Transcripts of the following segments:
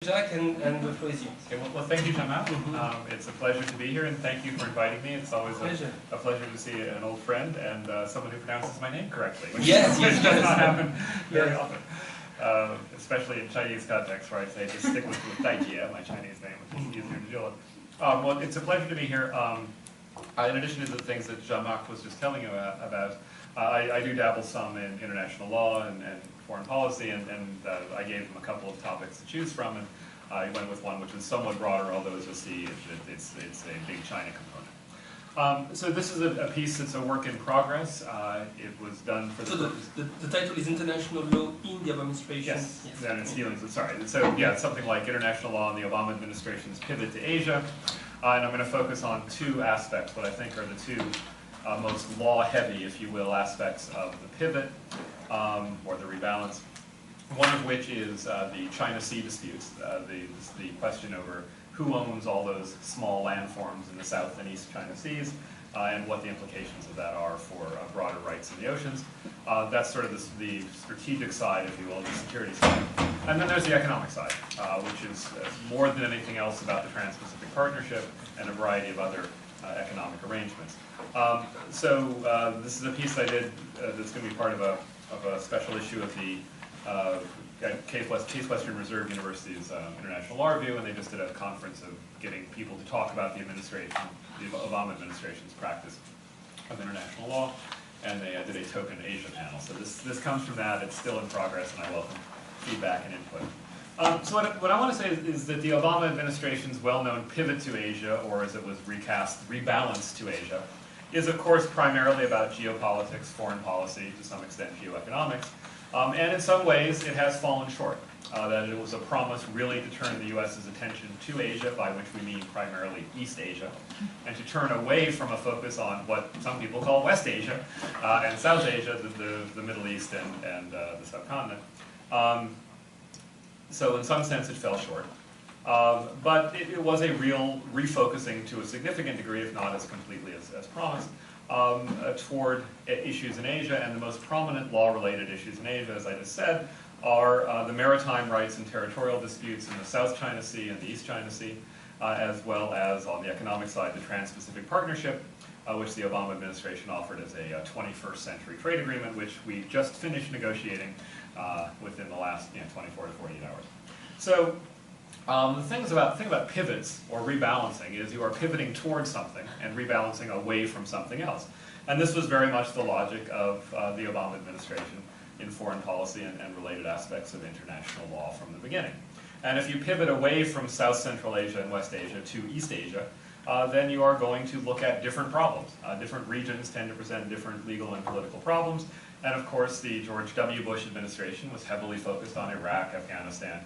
Jacques, and the floor is yours. Okay, well, thank you, Jacques. It's a pleasure to be here, and thank you for inviting me. It's always a pleasure to see an old friend and someone who pronounces my name correctly, which does not happen very often, especially in Chinese context, where I say just stick with Daijie, my Chinese name, which is easier to deal with. Well, it's a pleasure to be here. In addition to the things that Jacques was just telling you about, I do dabble some in international law and foreign policy, and I gave him a couple of topics to choose from, and I went with one which is somewhat broader, although as you'll see, it's a big China component. So this is a piece that's a work in progress. It was done for the purpose. The title is International Law in the Obama Administration. Yes, and it's dealing with, sorry. So yeah, it's something like International Law in the Obama Administration's Pivot to Asia. And I'm going to focus on two aspects, what I think are the two most law-heavy, if you will, aspects of the pivot, or the rebalance. One of which is the China Sea disputes, the question over who owns all those small landforms in the South and East China Seas, and what the implications of that are for broader rights in the oceans. That's sort of the strategic side, if you will, the security side. And then there's the economic side, which is more than anything else about the Trans-Pacific Partnership and a variety of other economic arrangements. This is a piece I did that's going to be part of a special issue of the Case Western Reserve University's International Law Review, and they just did a conference of getting people to talk about the Obama administration's practice of international law, and they did a token Asia panel. So this comes from that. It's still in progress, and I welcome feedback and input. So what I want to say is that the Obama administration's well-known pivot to Asia, or as it was recast, rebalance to Asia, is of course primarily about geopolitics, foreign policy, to some extent geoeconomics, and in some ways it has fallen short. That it was a promise really to turn the U.S.'s attention to Asia, by which we mean primarily East Asia, and to turn away from a focus on what some people call West Asia and South Asia, the Middle East and the subcontinent. So in some sense it fell short. But it was a real refocusing to a significant degree, if not as completely as promised, toward issues in Asia. And the most prominent law-related issues in Asia, as I just said, are the maritime rights and territorial disputes in the South China Sea and the East China Sea, as well as on the economic side, the Trans-Pacific Partnership, which the Obama administration offered as a 21st century trade agreement, which we just finished negotiating within the last 24 to 48 hours. So the thing about pivots or rebalancing is you are pivoting towards something and rebalancing away from something else. And this was very much the logic of the Obama administration in foreign policy and related aspects of international law from the beginning. And if you pivot away from South Central Asia and West Asia to East Asia, then you are going to look at different problems. Different regions tend to present different legal and political problems. And of course, the George W. Bush administration was heavily focused on Iraq, Afghanistan,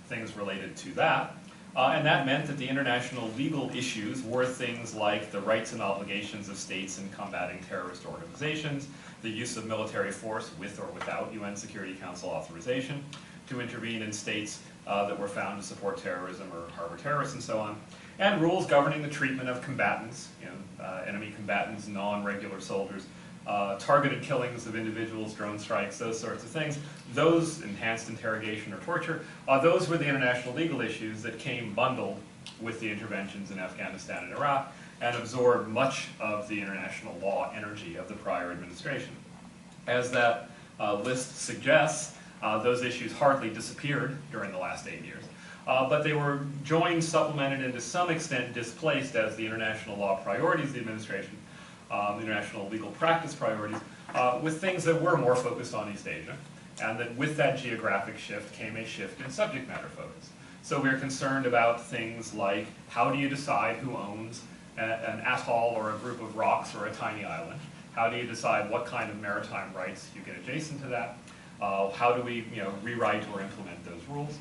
things related to that. And that meant that the international legal issues were things like the rights and obligations of states in combating terrorist organizations, the use of military force with or without UN Security Council authorization, to intervene in states that were found to support terrorism or harbor terrorists and so on, and rules governing the treatment of combatants, enemy combatants, non-regular soldiers, targeted killings of individuals, drone strikes, those sorts of things. Those, enhanced interrogation or torture, those were the international legal issues that came bundled with the interventions in Afghanistan and Iraq and absorbed much of the international law energy of the prior administration. As that list suggests, those issues hardly disappeared during the last 8 years. But they were joined, supplemented, and to some extent displaced as the international law priorities of the administration, international legal practice priorities, with things that were more focused on East Asia, and that with that geographic shift came a shift in subject matter focus. So we're concerned about things like how do you decide who owns an atoll or a group of rocks or a tiny island? How do you decide what kind of maritime rights you get adjacent to that? How do we rewrite or implement those rules?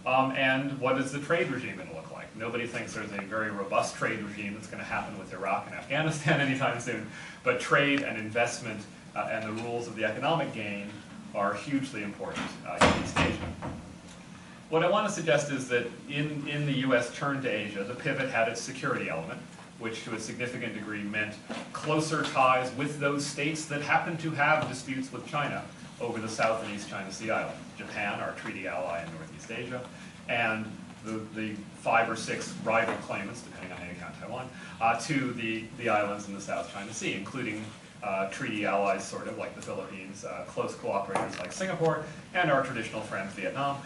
And what is the trade regime going to look like? Nobody thinks there's a very robust trade regime that's going to happen with Iraq and Afghanistan anytime soon, but trade and investment and the rules of the economic game are hugely important in East Asia. What I want to suggest is that in the U.S. turn to Asia, the pivot had its security element, which to a significant degree meant closer ties with those states that happen to have disputes with China over the South and East China Sea island. Japan, our treaty ally in Northeast Asia, and the 5 or 6 rival claimants, depending on how you count Taiwan, to the islands in the South China Sea, including treaty allies, sort of, like the Philippines, close cooperators like Singapore, and our traditional friends, Vietnam.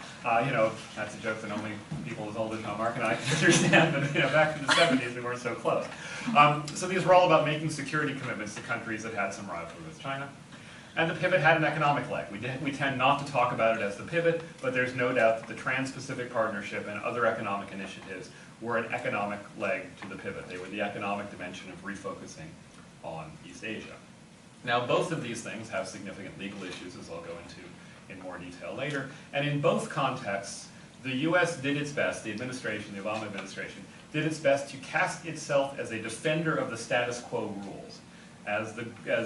You know, that's a joke that only people as old as Mark and I can understand, but you know, back in the 70s, we weren't so close. So these were all about making security commitments to countries that had some rivalry with China. And the pivot had an economic leg. We tend not to talk about it as the pivot, but there's no doubt that the Trans-Pacific Partnership and other economic initiatives were an economic leg to the pivot. They were the economic dimension of refocusing on East Asia. Now, both of these things have significant legal issues, as I'll go into in more detail later. And in both contexts, the US did its best, the administration, the Obama administration, did its best to cast itself as a defender of the status quo rules. As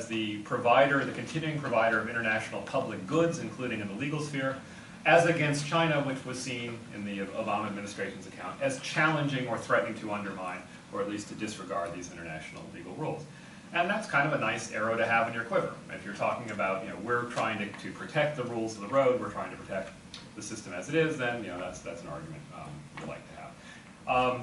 the provider, the continuing provider of international public goods, including in the legal sphere, as against China, which was seen in the Obama administration's account as challenging or threatening to undermine, or at least to disregard these international legal rules. And that's kind of a nice arrow to have in your quiver. If you're talking about, you know, we're trying to protect the rules of the road, we're trying to protect the system as it is, then, you know, that's an argument we like to have.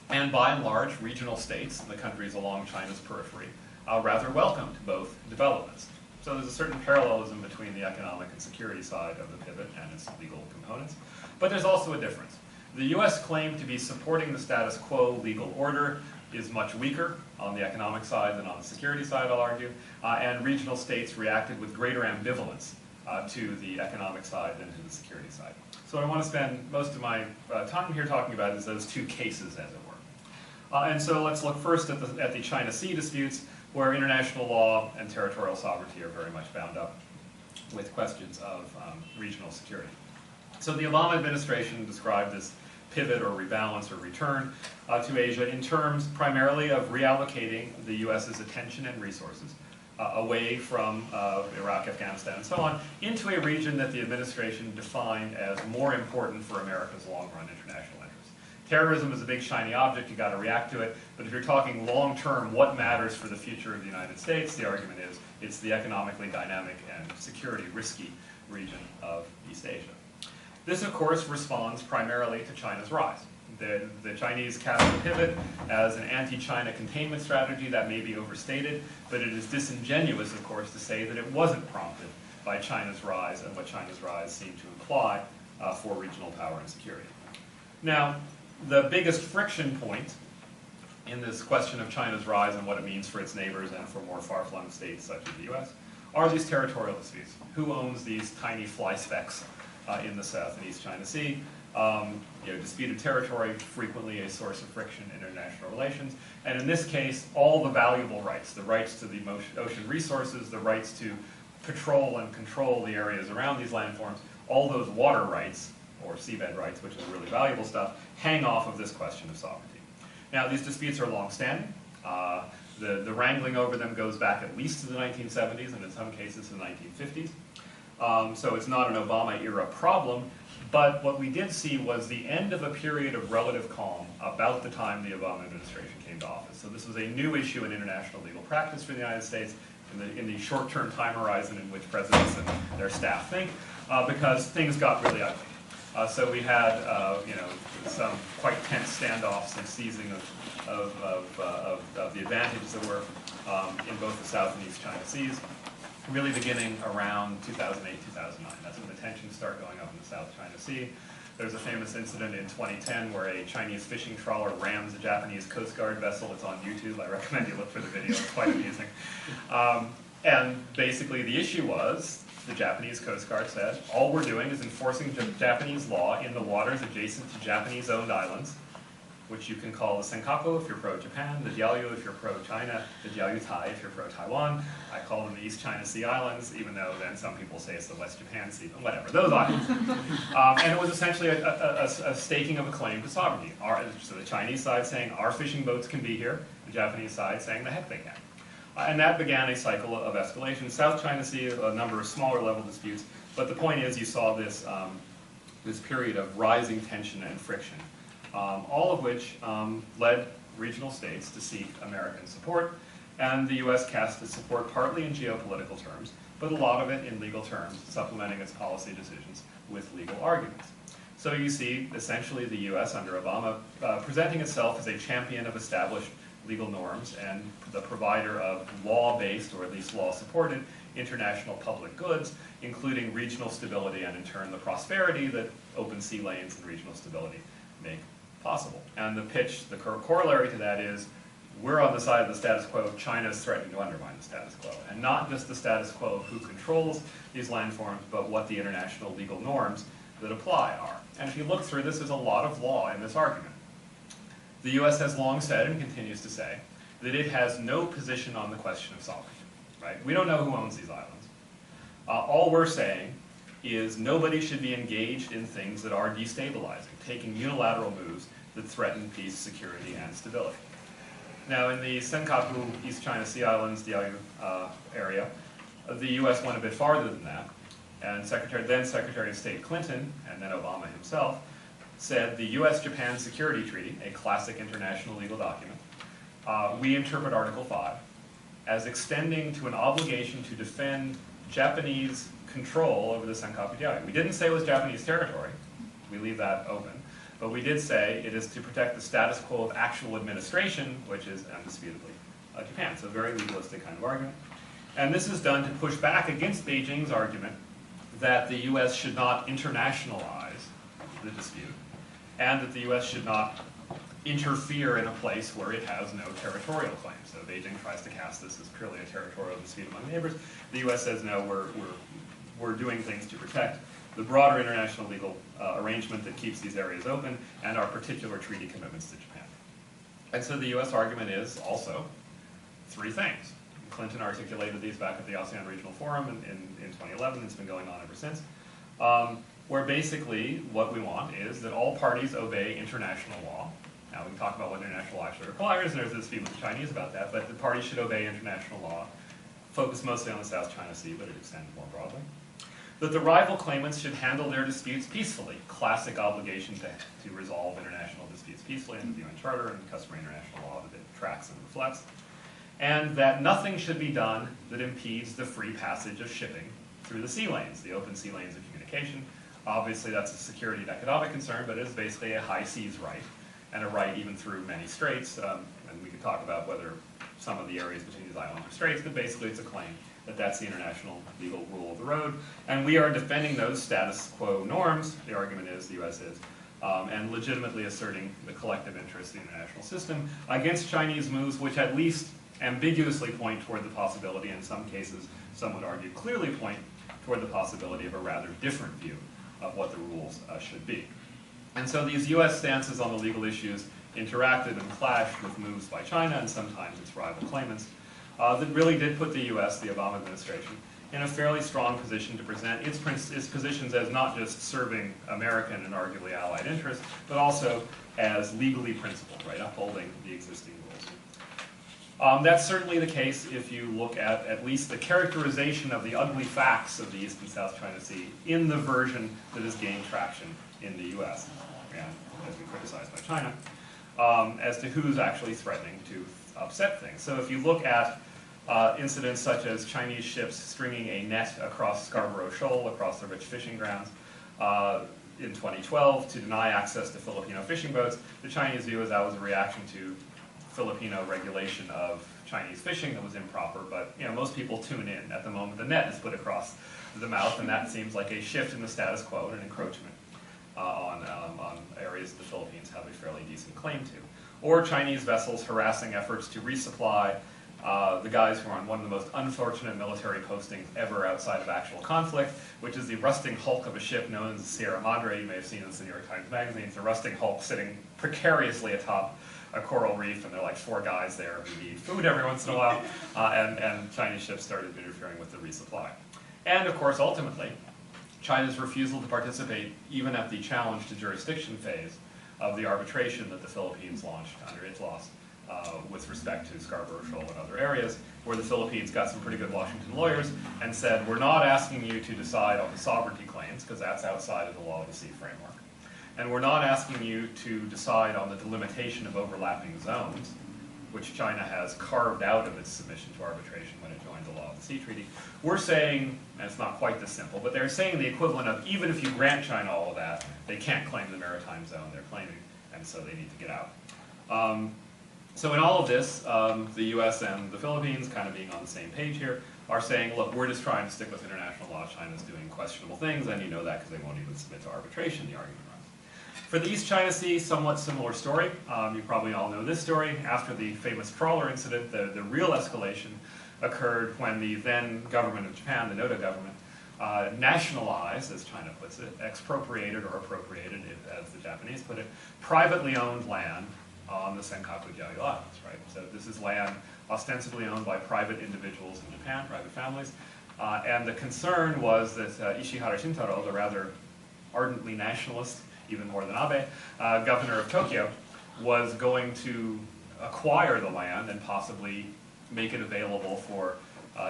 And by and large, regional states, the countries along China's periphery, rather welcomed both developments. So there's a certain parallelism between the economic and security side of the pivot and its legal components. But there's also a difference. The US claim to be supporting the status quo legal order is much weaker on the economic side than on the security side, I'll argue, and regional states reacted with greater ambivalence to the economic side than to the security side. So what I want to spend most of my time here talking about is those two cases, as it were. And so let's look first at the China Sea disputes, where international law and territorial sovereignty are very much bound up with questions of regional security. So the Obama administration described this pivot or rebalance or return to Asia in terms primarily of reallocating the US's attention and resources away from Iraq, Afghanistan, and so on, into a region that the administration defined as more important for America's long-run international interests. Terrorism is a big shiny object, you got to react to it, but if you're talking long-term, what matters for the future of the United States, the argument is it's the economically dynamic and security risky region of East Asia. This, of course, responds primarily to China's rise. The Chinese cast the pivot as an anti-China containment strategy. That may be overstated, but it is disingenuous, of course, to say that it wasn't prompted by China's rise and what China's rise seemed to imply for regional power and security. Now, the biggest friction point in this question of China's rise and what it means for its neighbors and for more far-flung states such as the US are these territorial disputes. Who owns these tiny fly specks in the South and East China Sea? Disputed territory, frequently a source of friction in international relations. And in this case, all the valuable rights, the rights to the ocean resources, the rights to patrol and control the areas around these landforms, all those water rights, or seabed rights, which is really valuable stuff, hang off of this question of sovereignty. Now, these disputes are long-standing. The wrangling over them goes back at least to the 1970s, and in some cases to the 1950s. So it's not an Obama-era problem, but what we did see was the end of a period of relative calm about the time the Obama administration came to office. So this was a new issue in international legal practice for the United States in the short-term time horizon in which presidents and their staff think, because things got really ugly. So we had some quite tense standoffs and seizing of the advantages that were in both the South and East China Seas, really beginning around 2008, 2009. That's when the tensions start going up in the South China Sea. There's a famous incident in 2010 where a Chinese fishing trawler rams a Japanese Coast Guard vessel. It's on YouTube. I recommend you look for the video. It's quite amusing. And basically the issue was, the Japanese Coast Guard said, all we're doing is enforcing Japanese law in the waters adjacent to Japanese-owned islands, which you can call the Senkaku if you're pro-Japan, the deLisle if you're pro-China, the deLisle if you're pro-Taiwan. I call them the East China Sea Islands, even though then some people say it's the West Japan Sea, but whatever, those islands. And it was essentially a staking of a claim to sovereignty. So the Chinese side saying, our fishing boats can be here, the Japanese side saying, the heck they can. And that began a cycle of escalation. South China Sea, a number of smaller level disputes, but the point is you saw this, this period of rising tension and friction. All of which led regional states to seek American support, and the US cast its support partly in geopolitical terms, but a lot of it in legal terms, supplementing its policy decisions with legal arguments. So you see, essentially, the US under Obama presenting itself as a champion of established legal norms and the provider of law-based, or at least law-supported, international public goods, including regional stability and, in turn, the prosperity that open sea lanes and regional stability make possible. And the pitch, the corollary to that is, we're on the side of the status quo, China's threatening to undermine the status quo. And not just the status quo of who controls these landforms, but what the international legal norms that apply are. And if you look through this, there's a lot of law in this argument. The US has long said, and continues to say, that it has no position on the question of sovereignty, right? We don't know who owns these islands. All we're saying is nobody should be engaged in things that are destabilizing, taking unilateral moves that threaten peace, security, and stability. Now, in the Senkaku East China Sea Islands, DeLisle area, the US went a bit farther than that, and then Secretary of State Clinton, and then Obama himself, said the US-Japan Security Treaty, a classic international legal document, we interpret Article 5 as extending to an obligation to defend Japanese control over the Senkaku DeLisle. We didn't say it was Japanese territory. We leave that open. But we did say it is to protect the status quo of actual administration, which is indisputably Japan. So a very legalistic kind of argument. And this is done to push back against Beijing's argument that the US should not internationalize the dispute, and that the US should not interfere in a place where it has no territorial claim. So Beijing tries to cast this as purely a territorial dispute among neighbors. The US says, no, we're doing things to protect the broader international legal arrangement that keeps these areas open, and our particular treaty commitments to Japan. And so the US argument is also three things. Clinton articulated these back at the ASEAN Regional Forum in 2011. It's been going on ever since. Where basically what we want is that all parties obey international law. Now we can talk about what international law actually requires, and there's a dispute with the Chinese about that, but the parties should obey international law, focus mostly on the South China Sea, but it extends more broadly. That the rival claimants should handle their disputes peacefully, classic obligation to resolve international disputes peacefully under the UN Charter and customary international law that it tracks and reflects. And that nothing should be done that impedes the free passage of shipping through the sea lanes, the open sea lanes of communication. Obviously that's a security and economic concern, but it is basically a high seas right, and a right even through many straits. And we could talk about whether some of the areas between these islands are straits, but basically it's a claim that that's the international legal rule of the road. And we are defending those status quo norms, the argument is, the US is, and legitimately asserting the collective interest in the international system against Chinese moves which at least ambiguously point toward the possibility, in some cases, some would argue clearly point toward the possibility of a rather different view of what the rules should be. And so these US stances on the legal issues interacted and clashed with moves by China and sometimes its rival claimants that really did put the US, the Obama administration, in a fairly strong position to present its positions as not just serving American and arguably allied interests, but also as legally principled, right, upholding the existing rules. That's certainly the case if you look at least the characterization of the ugly facts of the East and South China Sea in the version that has gained traction in the US and has been criticized by China, as to who's actually threatening to upset things. So if you look at incidents such as Chinese ships stringing a net across Scarborough Shoal, across the rich fishing grounds, in 2012 to deny access to Filipino fishing boats, the Chinese view is that was a reaction to Filipino regulation of Chinese fishing that was improper, but most people tune in at the moment the net is put across the mouth, and that seems like a shift in the status quo and an encroachment on areas the Philippines have a fairly decent claim to. Or Chinese vessels harassing efforts to resupply the guys who are on one of the most unfortunate military postings ever outside of actual conflict, which is the rusting hulk of a ship known as the Sierra Madre. You may have seen this in the New York Times Magazine. It's a rusting hulk sitting precariously atop a coral reef, and there are like 4 guys there who need food every once in a while, and Chinese ships started interfering with the resupply. And of course, ultimately, China's refusal to participate even at the challenge to jurisdiction phase of the arbitration that the Philippines launched under its loss with respect to Scarborough Shoal and other areas, where the Philippines got some pretty good Washington lawyers and said, we're not asking you to decide on the sovereignty claims, because that's outside of the law of the sea framework. And we're not asking you to decide on the delimitation of overlapping zones, which China has carved out of its submission to arbitration when it joined the Law of the Sea Treaty. We're saying, and it's not quite this simple, but they're saying the equivalent of even if you grant China all of that, they can't claim the maritime zone they're claiming, and so they need to get out. So in all of this, the US and the Philippines, kind of being on the same page here, are saying, look, we're just trying to stick with international law. China's doing questionable things, and you know that because they won't even submit to arbitration, the argument runs. For the East China Sea, somewhat similar story. You probably all know this story. After the famous trawler incident, the real escalation occurred when the then government of Japan, the Noda government, nationalized, as China puts it, expropriated or appropriated, as the Japanese put it, privately owned land on the Senkaku-Diaoyu Islands, right? So this is land ostensibly owned by private individuals in Japan, private families. And the concern was that Ishihara Shintaro, the rather ardently nationalist, even more than Abe, governor of Tokyo, was going to acquire the land and possibly make it available for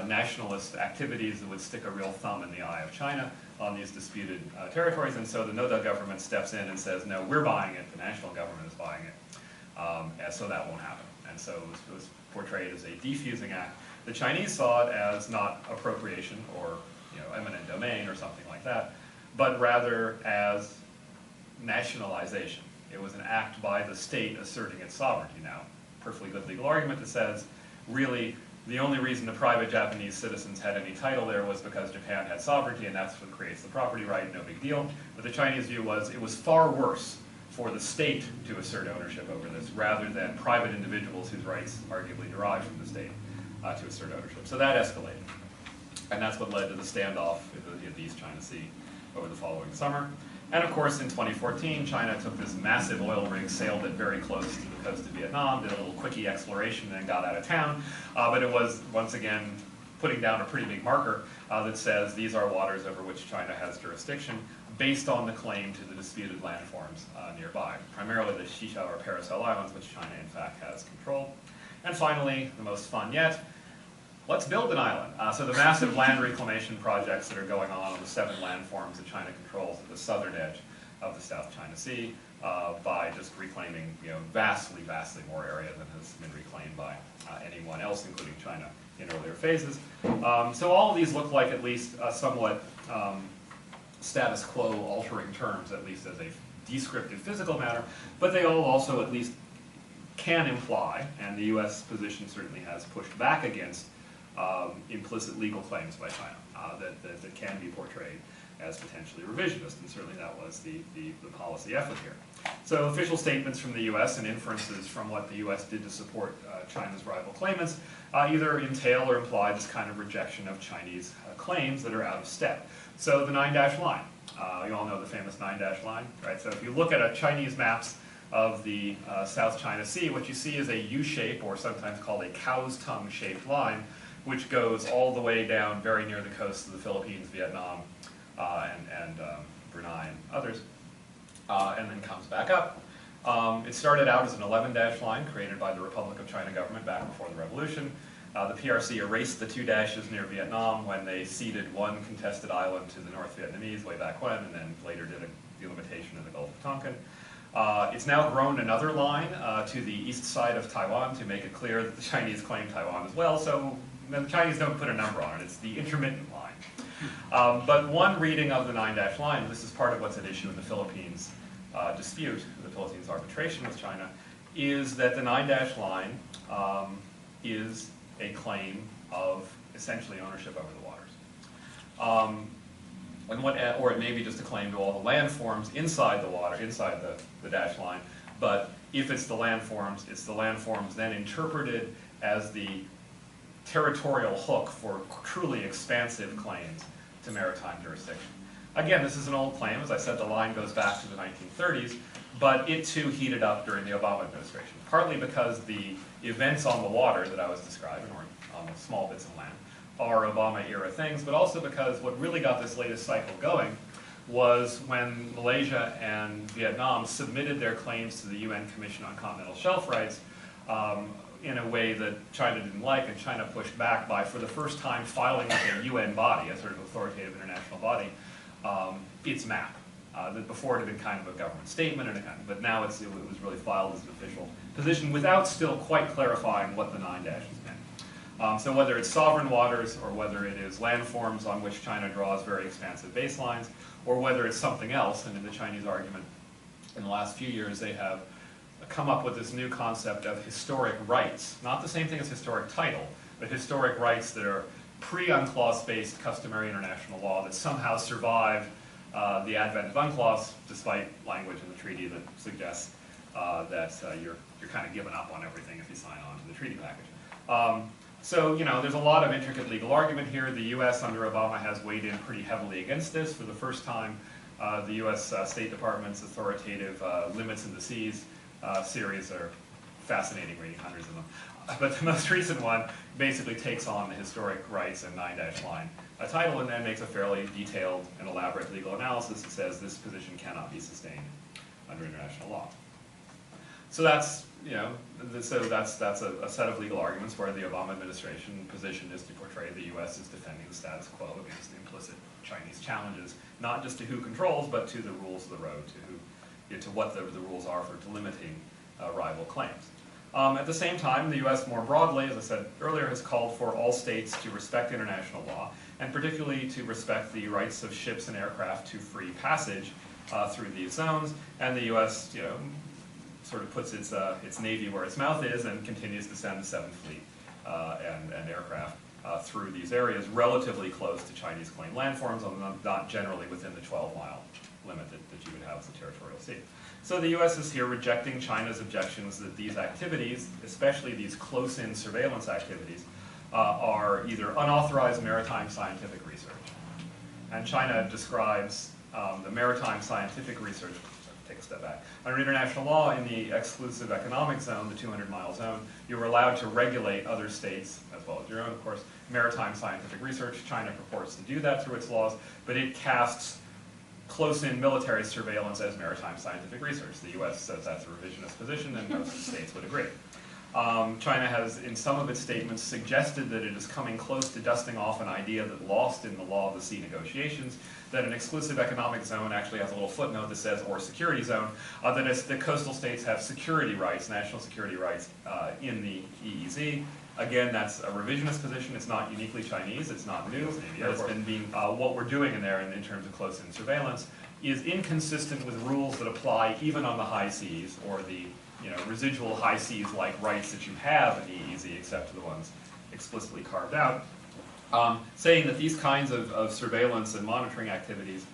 nationalist activities that would stick a real thumb in the eye of China on these disputed territories. And so the Noda government steps in and says, no, we're buying it, the national government is buying it. And so that won't happen. And so it was portrayed as a defusing act. The Chinese saw it as not appropriation or eminent domain or something like that, but rather as nationalization. It was an act by the state asserting its sovereignty now. Perfectly good legal argument that says, really, the only reason the private Japanese citizens had any title there was because Japan had sovereignty, and that's what creates the property right, no big deal. But the Chinese view was it was far worse for the state to assert ownership over this rather than private individuals whose rights arguably derive from the state to assert ownership. So that escalated. And that's what led to the standoff in the East China Sea over the following summer. And of course, in 2014, China took this massive oil rig, sailed it very close to the coast of Vietnam, did a little quickie exploration, and then got out of town. But it was, once again, putting down a pretty big marker that says these are waters over which China has jurisdiction based on the claim to the disputed landforms nearby, primarily the Shisha or Paracel Islands, which China in fact has control. And finally, the most fun yet, let's build an island. So the massive land reclamation projects that are going on the 7 landforms that China controls at the southern edge of the South China Sea by just reclaiming vastly, vastly more area than has been reclaimed by anyone else, including China, in earlier phases. So all of these look like at least somewhat status quo altering terms, at least as a descriptive physical matter, but they all also at least can imply, and the US position certainly has pushed back against implicit legal claims by China that can be portrayed as potentially revisionist, and certainly that was the policy effort here. So official statements from the US and inferences from what the US did to support China's rival claimants either entail or imply this kind of rejection of Chinese claims that are out of step. So the 9-dash line, you all know the famous 9-dash line, right? So if you look at Chinese maps of the South China Sea, what you see is a U-shape, or sometimes called a cow's tongue shaped line, which goes all the way down very near the coast of the Philippines, Vietnam, and Brunei and others, and then comes back up. It started out as an 11-dash line created by the Republic of China government back before the revolution. The PRC erased the 2 dashes near Vietnam when they ceded one contested island to the North Vietnamese way back when, and then later did a delimitation in the Gulf of Tonkin. It's now grown another line to the east side of Taiwan to make it clear that the Chinese claim Taiwan as well, so the Chinese don't put a number on it, it's the intermittent line. But one reading of the 9-dash line, this is part of what's at issue in the Philippines dispute, the Philippines arbitration with China, is that the 9-dash line is a claim of essentially ownership over the waters. Or it may be just a claim to all the landforms inside the water, inside the dash line, but if it's the landforms then interpreted as the territorial hook for truly expansive claims to maritime jurisdiction. Again, this is an old claim. As I said, the line goes back to the 1930s, but it too heated up during the Obama administration, partly because the events on the water that I was describing, or on the small bits of land, are Obama-era things, but also because what really got this latest cycle going was when Malaysia and Vietnam submitted their claims to the UN Commission on Continental Shelf Rights in a way that China didn't like, and China pushed back by, for the first time, filing with a UN body, a sort of authoritative international body, its map. That before it had been kind of a government statement, but now it was really filed as an official position without still quite clarifying what the 9 dashes meant. So whether it's sovereign waters or whether it is landforms on which China draws very expansive baselines, or whether it's something else, and in the Chinese argument in the last few years they have come up with this new concept of historic rights, not the same thing as historic title, but historic rights that are pre-UNCLOS-based customary international law that somehow survive the advent of UNCLOS, despite language in the treaty that suggests that you're kind of giving up on everything if you sign on to the treaty package. So, you know, there's a lot of intricate legal argument here. The U.S. under Obama has weighed in pretty heavily against this. For the first time, the U.S. State Department's authoritative Limits in the Seas series are fascinating reading, hundreds of them. But the most recent one basically takes on the historic rights and 9-dash line title and then makes a fairly detailed and elaborate legal analysis that says this position cannot be sustained under international law. So that's, you know, that's a set of legal arguments where the Obama administration position is to portray the U.S. as defending the status quo against the implicit Chinese challenges, not just to who controls, but to the rules of the road, to who, you know, to what the rules are for delimiting rival claims. At the same time, the U.S. more broadly, as I said earlier, has called for all states to respect international law, and particularly to respect the rights of ships and aircraft to free passage through these zones. And the U.S., you know, sort of puts its navy where its mouth is and continues to send the 7th Fleet and aircraft through these areas relatively close to Chinese claimed landforms, although not generally within the 12-mile limit that you would have as a territorial sea. So the U.S. is here rejecting China's objections that these activities, especially these close-in surveillance activities, are either unauthorized maritime scientific research. And China describes the maritime scientific research, take a step back, under international law in the exclusive economic zone, the 200-mile zone, you were allowed to regulate other states, as well as your own, of course, maritime scientific research. China purports to do that through its laws, but it casts close-in military surveillance as maritime scientific research. The U.S. says that's a revisionist position, and most states would agree. China has, in some of its statements, suggested that it is coming close to dusting off an idea that lost in the law of the sea negotiations, that an exclusive economic zone actually has a little footnote that says, or security zone, that the coastal states have security rights, national security rights, in the EEZ. Again, that's a revisionist position. It's not uniquely Chinese. It's not new. It's been being, what we're doing in there in terms of close-in surveillance is inconsistent with rules that apply even on the high seas, or the, you know, residual high seas-like rights that you have in the EEZ, except for the ones explicitly carved out, saying that these kinds of surveillance and monitoring activities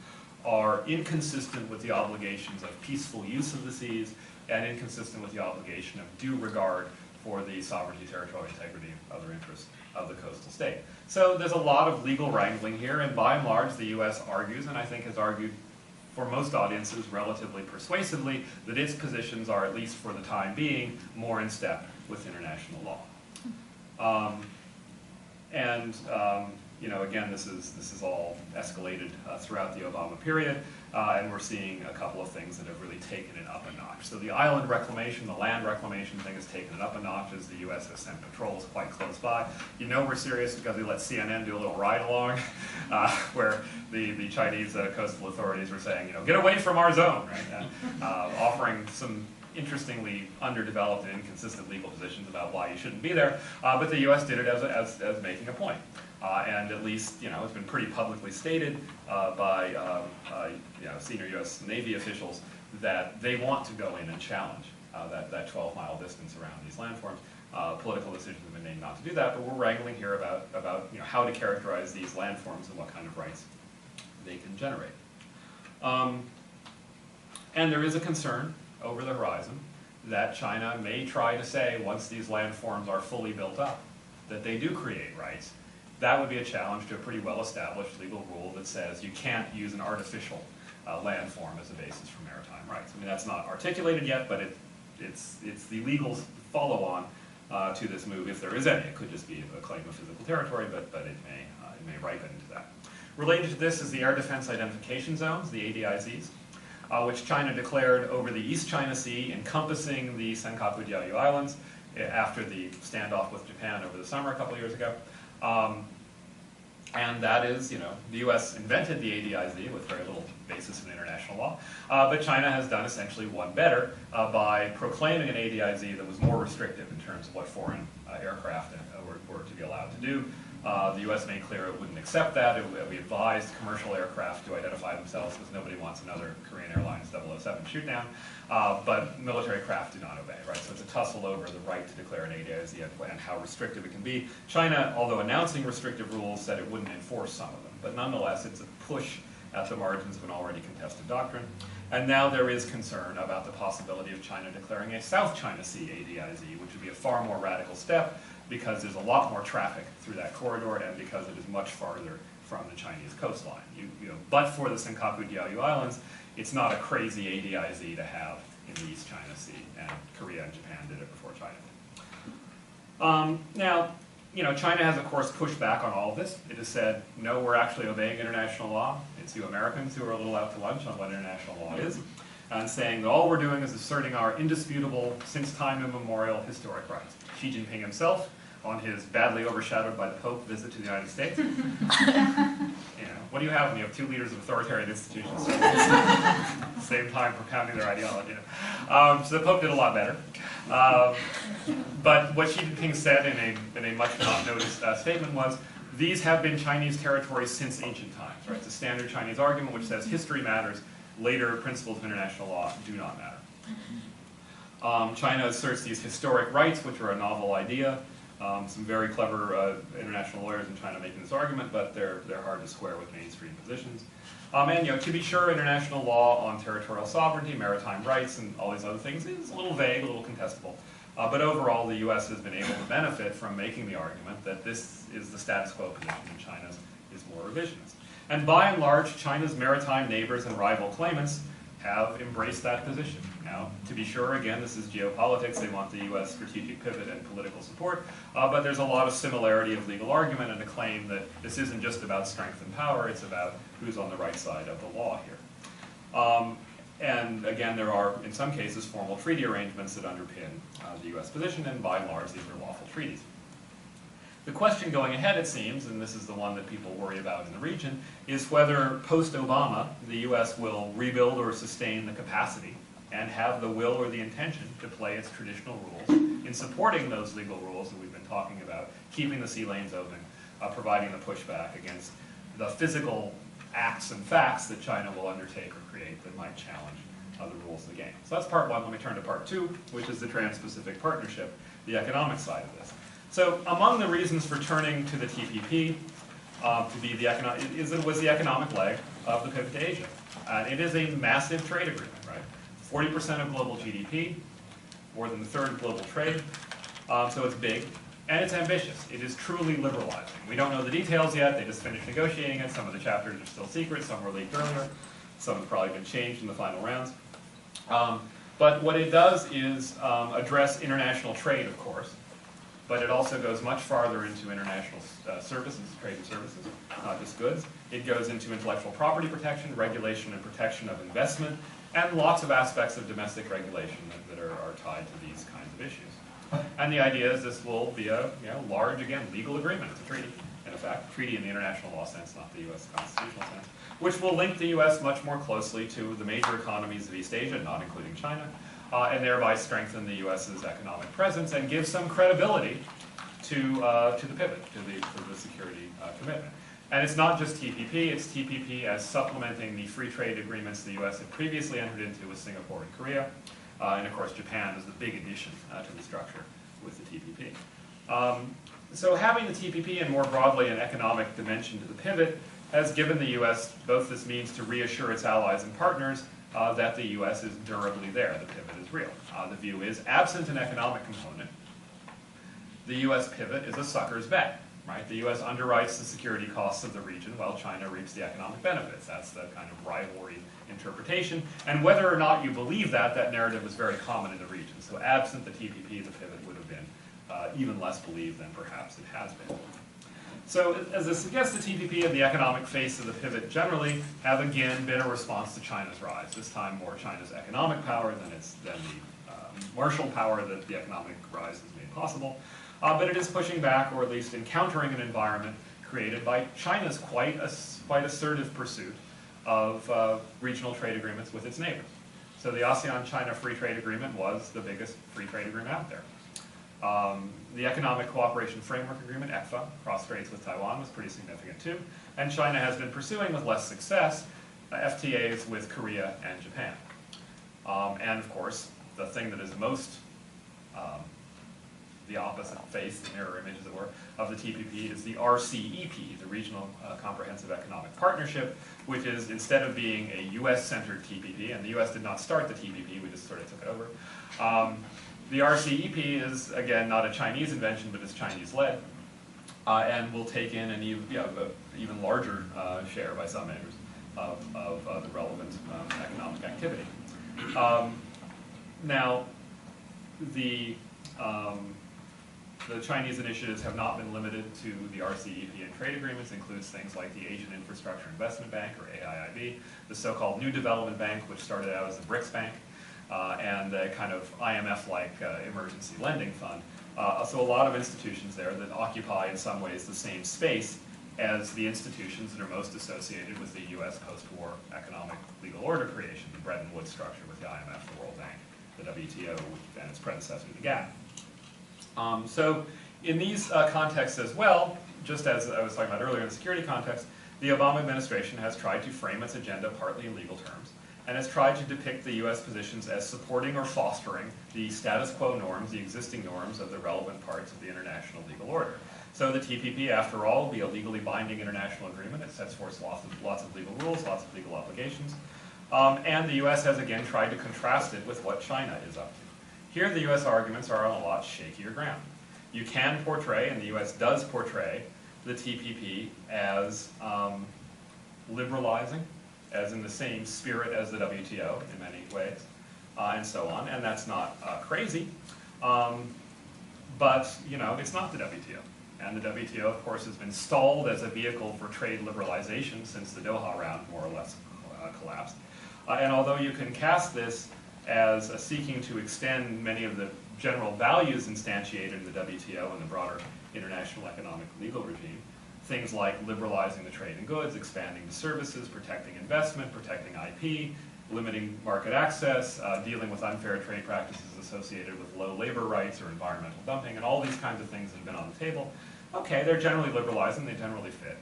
are inconsistent with the obligations of peaceful use of the seas and inconsistent with the obligation of due regard for the sovereignty, territorial integrity, and other interests of the coastal state. So there's a lot of legal wrangling here, and by and large the U.S. argues, and I think has argued for most audiences relatively persuasively, that its positions are, at least for the time being, more in step with international law. You know, again, this is all escalated throughout the Obama period, and we're seeing a couple of things that have really taken it up a notch. So the island reclamation, the land reclamation thing has taken it up a notch as the U.S. has sent patrols quite close by. You know we're serious because we let CNN do a little ride-along where the Chinese coastal authorities were saying, you know, get away from our zone, right? And, offering some interestingly underdeveloped and inconsistent legal positions about why you shouldn't be there, but the U.S. did it as making a point. And at least, you know, it's been pretty publicly stated by you know, senior U.S. Navy officials that they want to go in and challenge that 12-mile distance around these landforms. Political decisions have been made not to do that, but we're wrangling here about you know, how to characterize these landforms and what kind of rights they can generate. And there is a concern over the horizon that China may try to say, once these landforms are fully built up, that they do create rights. That would be a challenge to a pretty well-established legal rule that says you can't use an artificial landform as a basis for maritime rights. I mean, that's not articulated yet, but it's the legal follow-on to this move, if there is any. It could just be a claim of physical territory, but it may ripen into that. Related to this is the Air Defense Identification Zones, the ADIZs, which China declared over the East China Sea, encompassing the Senkaku-Diaoyu Islands, after the standoff with Japan over the summer a couple of years ago. And that is, the US invented the ADIZ with very little basis in international law, but China has done essentially one better by proclaiming an ADIZ that was more restrictive in terms of what foreign aircraft were to be allowed to do. The US made clear it wouldn't accept that. We advised commercial aircraft to identify themselves because nobody wants another Korean Airlines 007 shoot down, but military craft do not obey, right? So it's a tussle over the right to declare an ADIZ and how restrictive it can be. China, although announcing restrictive rules, said it wouldn't enforce some of them, but nonetheless it's a push at the margins of an already contested doctrine. And now there is concern about the possibility of China declaring a South China Sea ADIZ, which would be a far more radical step, because there's a lot more traffic through that corridor and because it is much farther from the Chinese coastline. But for the Senkaku Diaoyu Islands, it's not a crazy ADIZ to have in the East China Sea, and Korea and Japan did it before China did. Now, China has, of course, pushed back on all of this. It has said, no, we're actually obeying international law. It's you Americans who are a little out to lunch on what international law is, and saying that all we're doing is asserting our indisputable, since time immemorial, historic rights. Xi Jinping himself, on his badly overshadowed by the Pope visit to the United States. What do you have when you have two leaders of authoritarian institutions at the same time propounding their ideology? So the Pope did a lot better. But what Xi Jinping said in a much not noticed statement was, these have been Chinese territories since ancient times. Right? It's a standard Chinese argument which says history matters, later principles of international law do not matter. China asserts these historic rights, which are a novel idea. Some very clever international lawyers in China making this argument, but they're hard to square with mainstream positions. And to be sure, international law on territorial sovereignty, maritime rights, and all these other things is a little vague, a little contestable. But overall, the US has been able to benefit from making the argument that this is the status quo position and China's is more revisionist. And by and large, China's maritime neighbors and rival claimants have embraced that position. Now, to be sure, again, this is geopolitics. They want the US strategic pivot and political support, but there's a lot of similarity of legal argument and a claim that this isn't just about strength and power, it's about who's on the right side of the law here. And again, there are, in some cases, formal treaty arrangements that underpin the US position, and by and large, these are lawful treaties. The question going ahead, it seems, and this is the one that people worry about in the region, is whether post-Obama, the US will rebuild or sustain the capacity and have the will or the intention to play its traditional rules in supporting those legal rules that we've been talking about, keeping the sea lanes open, providing the pushback against the physical acts and facts that China will undertake or create that might challenge the rules of the game. So that's part one. Let me turn to part two, which is the Trans-Pacific Partnership, the economic side of this. So among the reasons for turning to the TPP to be the was the economic leg of the pivot to Asia. It is a massive trade agreement, right? 40% of global GDP, more than a third of global trade, so it's big, and it's ambitious. It is truly liberalizing. We don't know the details yet. They just finished negotiating it. Some of the chapters are still secret. Some were leaked earlier. Some have probably been changed in the final rounds. But what it does is address international trade, of course, but it also goes much farther into international services, trade and services, not just goods. It goes into intellectual property protection, regulation and protection of investment, and lots of aspects of domestic regulation that are tied to these kinds of issues. And the idea is this will be a large, again, legal agreement. It's a treaty, in effect, treaty in the international law sense, not the US constitutional sense, which will link the US much more closely to the major economies of East Asia, not including China, and thereby strengthen the US's economic presence and give some credibility to the pivot, to the security commitment. And it's not just TPP, it's TPP as supplementing the free trade agreements the US had previously entered into with Singapore and Korea. And of course, Japan is the big addition to the structure with the TPP. So having the TPP and more broadly an economic dimension to the pivot has given the US both this means to reassure its allies and partners that the US is durably there, the pivot is real. The view is, absent an economic component, the US pivot is a sucker's bet. Right? The US underwrites the security costs of the region while China reaps the economic benefits. That's the kind of rivalry interpretation. And whether or not you believe that, that narrative is very common in the region. So absent the TPP, the pivot would have been even less believed than perhaps it has been. So as it suggests, the TPP and the economic face of the pivot generally have again been a response to China's rise. This time more China's economic power than the martial power that the economic rise has made possible. But it is pushing back, or at least encountering an environment created by China's quite assertive pursuit of regional trade agreements with its neighbors. So the ASEAN-China Free Trade Agreement was the biggest free trade agreement out there. The Economic Cooperation Framework Agreement, ECFA, cross-trades with Taiwan, was pretty significant too. And China has been pursuing, with less success, FTAs with Korea and Japan. And of course, the thing that is most the opposite face, the mirror image, as it were, of the TPP is the RCEP, the Regional Comprehensive Economic Partnership, which is, instead of being a US-centered TPP, and the US did not start the TPP, we just sort of took it over. The RCEP is, again, not a Chinese invention, but it's Chinese-led, and will take in an even larger share, by some measures, of the relevant economic activity. Now, the Chinese initiatives have not been limited to the RCEP and trade agreements. Includes things like the Asian Infrastructure Investment Bank, or AIIB, the so-called New Development Bank, which started out as the BRICS Bank, and a kind of IMF-like emergency lending fund. So a lot of institutions there that occupy, in some ways, the same space as the institutions that are most associated with the US post-war economic legal order creation, the Bretton Woods structure with the IMF, the World Bank, the WTO, and its predecessor, the GATT. So in these contexts as well, just as I was talking about earlier in the security context, the Obama administration has tried to frame its agenda partly in legal terms, and has tried to depict the US positions as supporting or fostering the status quo norms, the existing norms of the relevant parts of the international legal order. So the TPP, after all, will be a legally binding international agreement. It sets forth lots of legal rules, lots of legal obligations. And the US has again tried to contrast it with what China is up to. Here the US arguments are on a lot shakier ground. You can portray, and the US does portray, the TPP as liberalizing, as in the same spirit as the WTO in many ways, and so on, and that's not crazy. But, you know, it's not the WTO. And the WTO, of course, has been stalled as a vehicle for trade liberalization since the Doha round more or less collapsed. And although you can cast this as seeking to extend many of the general values instantiated in the WTO and the broader international economic legal regime, things like liberalizing the trade in goods, expanding the services, protecting investment, protecting IP, limiting market access, dealing with unfair trade practices associated with low labor rights or environmental dumping, and all these kinds of things that have been on the table. Okay, they're generally liberalizing, they generally fit.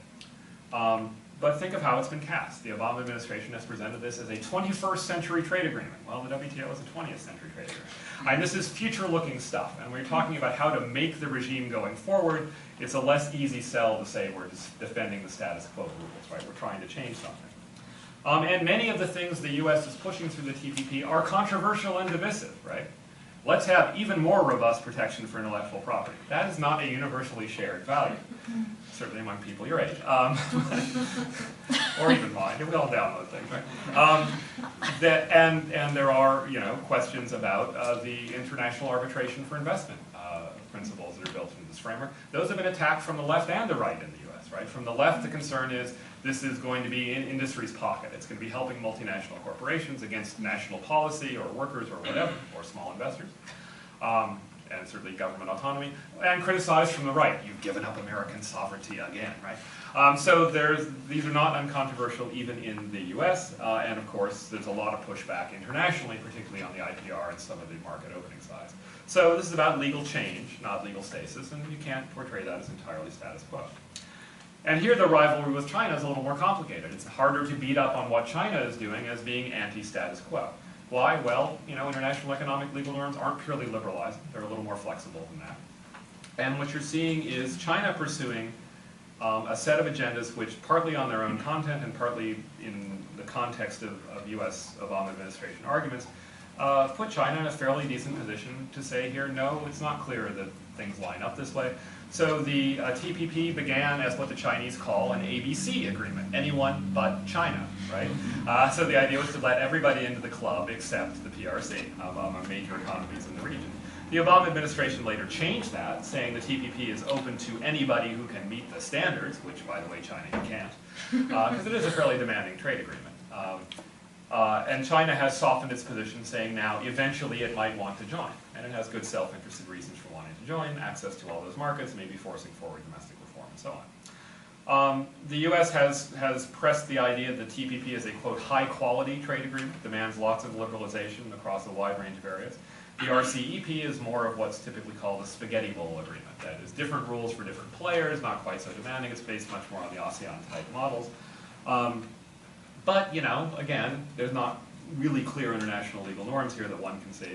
But think of how it's been cast. The Obama administration has presented this as a 21st century trade agreement. Well, the WTO is a 20th century trade agreement. And this is future-looking stuff, and we're talking about how to make the regime going forward. It's a less easy sell to say we're just defending the status quo rules, right? We're trying to change something. And many of the things the US is pushing through the TPP are controversial and divisive, right? Let's have even more robust protection for intellectual property. That is not a universally shared value, certainly among people your age, or even mine. We all download things, right? And there are, you know, questions about the international arbitration for investment principles that are built into this framework. Those have been attacked from the left and the right in the US, right? From the left, the concern is this is going to be in industry's pocket. It's going to be helping multinational corporations against national policy or workers or whatever, or small investors, and certainly government autonomy, and criticized from the right. You've given up American sovereignty again, right? So these are not uncontroversial even in the US, and of course there's a lot of pushback internationally, particularly on the IPR and some of the market opening sides. So this is about legal change, not legal stasis, and you can't portray that as entirely status quo. And here the rivalry with China is a little more complicated. It's harder to beat up on what China is doing as being anti-status quo. Why? Well, you know, international economic legal norms aren't purely liberalizing. They're a little more flexible than that. And what you're seeing is China pursuing a set of agendas which, partly on their own content and partly in the context of US Obama administration arguments, put China in a fairly decent position to say here, no, it's not clear that things line up this way. So the TPP began as what the Chinese call an ABC agreement, anyone but China, right? So the idea was to let everybody into the club except the PRC, among major economies in the region. The Obama administration later changed that, saying the TPP is open to anybody who can meet the standards, which, by the way, China can't, because it is a fairly demanding trade agreement. And China has softened its position, saying now eventually it might want to join. And it has good self-interested reasons for wanting to join, access to all those markets, maybe forcing forward domestic reform and so The U.S. has pressed the idea that TPP is a, quote, high-quality trade agreement, demands lots of liberalization across a wide range of areas. The RCEP is more of what's typically called a spaghetti bowl agreement. That is, different rules for different players, not quite so demanding. It's based much more on the ASEAN-type models. But, you know, again, there's not really clear international legal norms here that one can say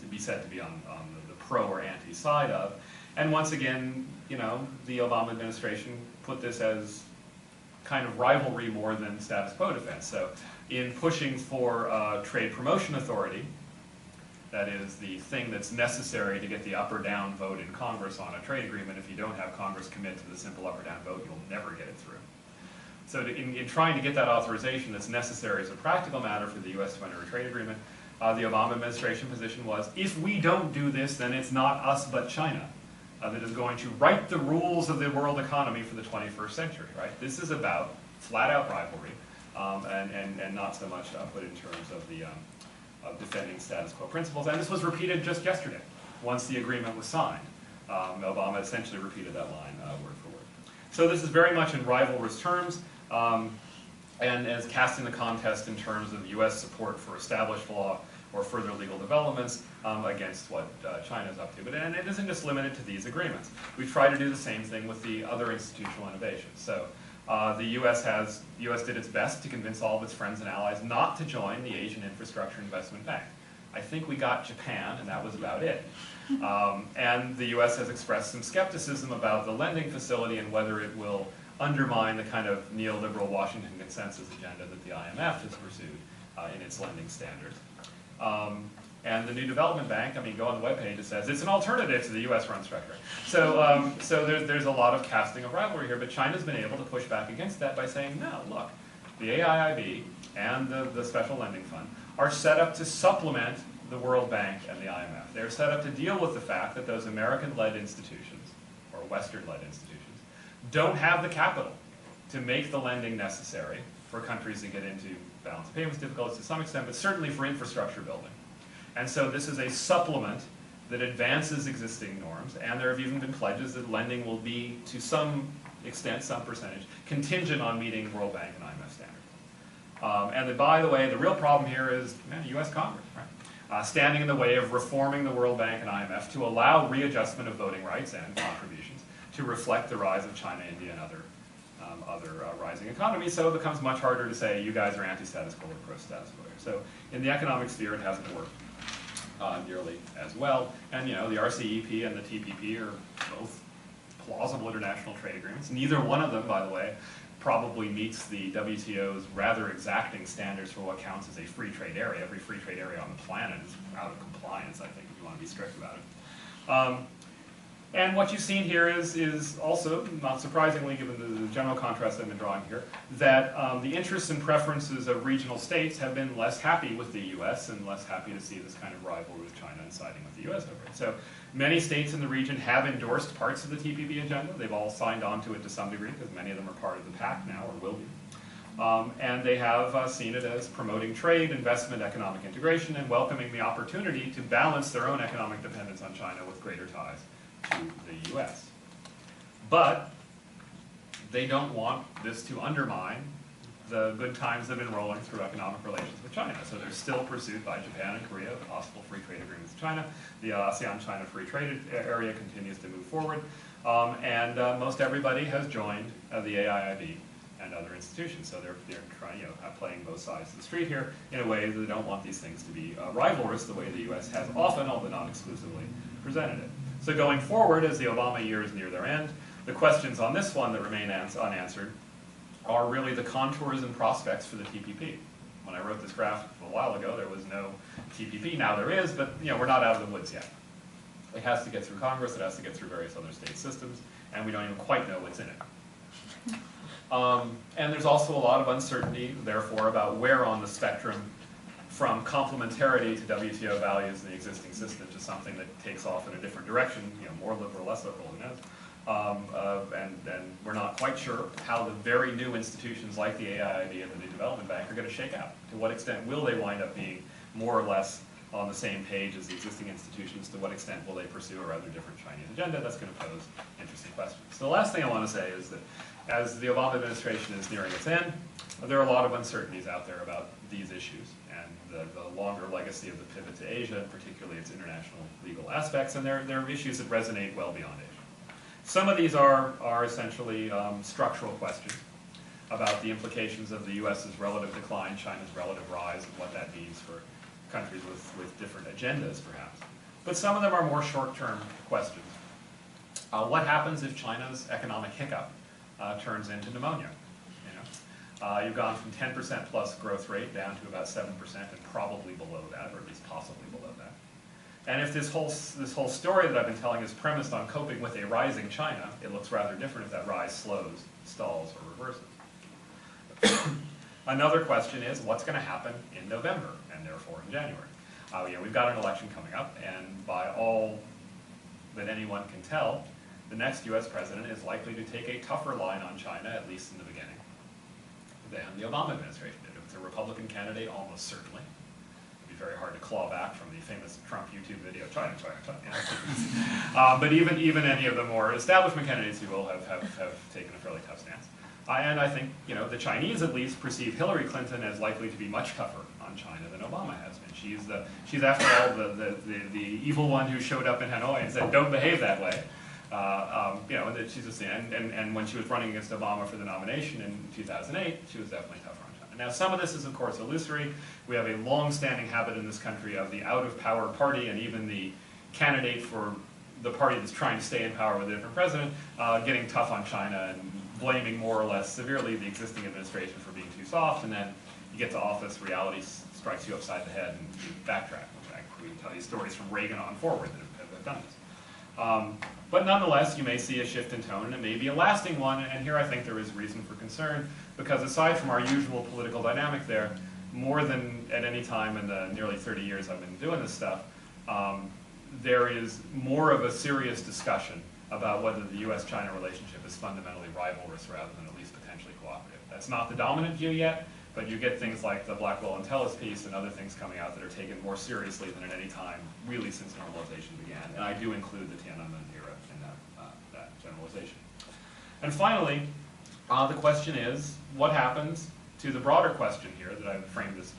to be said to be on the pro or anti side of. And once again, you know, the Obama administration put this as kind of rivalry more than status quo defense. So in pushing for trade promotion authority, that is the thing that's necessary to get the up or down vote in Congress on a trade agreement. If you don't have Congress commit to the simple up or down vote, you'll never get it through. So in trying to get that authorization that's necessary as a practical matter for the U.S. to enter a trade agreement, the Obama administration position was, if we don't do this, then it's not us but China that is going to write the rules of the world economy for the 21st century, right? This is about flat-out rivalry and not so much put in terms of the of defending status quo principles. And this was repeated just yesterday. Once the agreement was signed, Obama essentially repeated that line word for word. So this is very much in rivalrous terms, and as casting the contest in terms of U.S. support for established law or further legal developments against what China is up to. And it isn't just limited to these agreements. We've tried to do the same thing with the other institutional innovations. So the U.S. did its best to convince all of its friends and allies not to join the Asian Infrastructure Investment Bank. I think we got Japan, and that was about it. And the U.S. has expressed some skepticism about the lending facility and whether it will undermine the kind of neoliberal Washington consensus agenda that the IMF has pursued in its lending standards. And the new development bank, I mean, go on the webpage, it says it's an alternative to the U.S.-run structure. So, there's a lot of casting of rivalry here, but China's been able to push back against that by saying, no, look, the AIIB and the Special Lending Fund are set up to supplement the World Bank and the IMF. They're set up to deal with the fact that those American-led institutions, or Western-led institutions, don't have the capital to make the lending necessary for countries that get into balance of payments difficulties to some extent, but certainly for infrastructure building. And so this is a supplement that advances existing norms, and there have even been pledges that lending will be, to some extent, some percentage, contingent on meeting World Bank and IMF standards. And by the way, the real problem here is U.S. Congress, right? Standing in the way of reforming the World Bank and IMF to allow readjustment of voting rights and contributions to reflect the rise of China, India, and other rising economies, so it becomes much harder to say you guys are anti-status quo or pro-status quo. So in the economic sphere, it hasn't worked nearly as well. And you know, the RCEP and the TPP are both plausible international trade agreements. Neither one of them, by the way, probably meets the WTO's rather exacting standards for what counts as a free trade area. Every free trade area on the planet is out of compliance, I think, if you want to be strict about it. And what you've seen here is also, not surprisingly, given the general contrast I've been drawing here, that the interests and preferences of regional states have been less happy with the U.S. and less happy to see this kind of rivalry with China and siding with the U.S. over it. So many states in the region have endorsed parts of the TPP agenda. They've all signed on to it to some degree, because many of them are part of the pact now, or will be. And they have seen it as promoting trade, investment, economic integration, and welcoming the opportunity to balance their own economic dependence on China with greater ties to the U.S. But they don't want this to undermine the good times that have been rolling through economic relations with China. So there's still pursuit by Japan and Korea of possible free trade agreements with China. The ASEAN-China free trade area continues to move forward. And most everybody has joined the AIIB and other institutions. So they're trying, playing both sides of the street here in a way that they don't want these things to be rivalrous the way the U.S. has often, although not exclusively, presented it. So going forward, as the Obama years near their end, the questions on this one that remain unanswered are really the contours and prospects for the TPP. When I wrote this graph a while ago, there was no TPP. Now there is, but we're not out of the woods yet. It has to get through Congress, it has to get through various other state systems, and we don't even quite know what's in it. And there's also a lot of uncertainty, therefore, about where on the spectrum from complementarity to WTO values in the existing system to something that takes off in a different direction, more liberal, less liberal, who knows? And we're not quite sure how the very new institutions like the AIIB and the new development bank are going to shake out. To what extent will they wind up being more or less on the same page as the existing institutions, to what extent will they pursue a rather different Chinese agenda? That's going to pose interesting questions. So the last thing I want to say is that as the Obama administration is nearing its end, there are a lot of uncertainties out there about these issues and the longer legacy of the pivot to Asia, particularly its international legal aspects, and there are issues that resonate well beyond Asia. Some of these are essentially structural questions about the implications of the U.S.'s relative decline, China's relative rise, and what that means for countries with different agendas, perhaps. But some of them are more short-term questions. What happens if China's economic hiccup turns into pneumonia? You've gone from 10% plus growth rate down to about 7% and probably below that, or at least possibly below that. And if this whole story that I've been telling is premised on coping with a rising China, it looks rather different if that rise slows, stalls, or reverses. Another question is, what's going to happen in November, and therefore in January? We've got an election coming up, and by all that anyone can tell, the next U.S. president is likely to take a tougher line on China, at least in the beginning, than the Obama administration did. If it's a Republican candidate, almost certainly. It'd be very hard to claw back from the famous Trump YouTube video, China, China, China. But even any of the more establishment candidates, you will have taken a fairly tough stance. And I think the Chinese at least perceive Hillary Clinton as likely to be much tougher on China than Obama has been. She's after all the evil one who showed up in Hanoi and said, "Don't behave that way." She's just, and when she was running against Obama for the nomination in 2008, she was definitely tougher on China. Now, some of this is, of course, illusory. We have a long-standing habit in this country of the out-of-power party, and even the candidate for the party that's trying to stay in power with a different president, getting tough on China and blaming more or less severely the existing administration for being too soft, and then you get to office, reality strikes you upside the head, and you backtrack. In fact, we can tell you stories from Reagan on forward that have done this. But nonetheless, you may see a shift in tone, and it may be a lasting one, and here I think there is reason for concern, because aside from our usual political dynamic there, more than at any time in the nearly 30 years I've been doing this stuff, there is more of a serious discussion about whether the U.S.-China relationship is fundamentally rivalrous rather than at least potentially cooperative. That's not the dominant view yet, but you get things like the Blackwell and Tellis piece and other things coming out that are taken more seriously than at any time, really since normalization began. And I do include the Tiananmen era in that generalization. And finally, the question is, what happens to the broader question here that I've framed this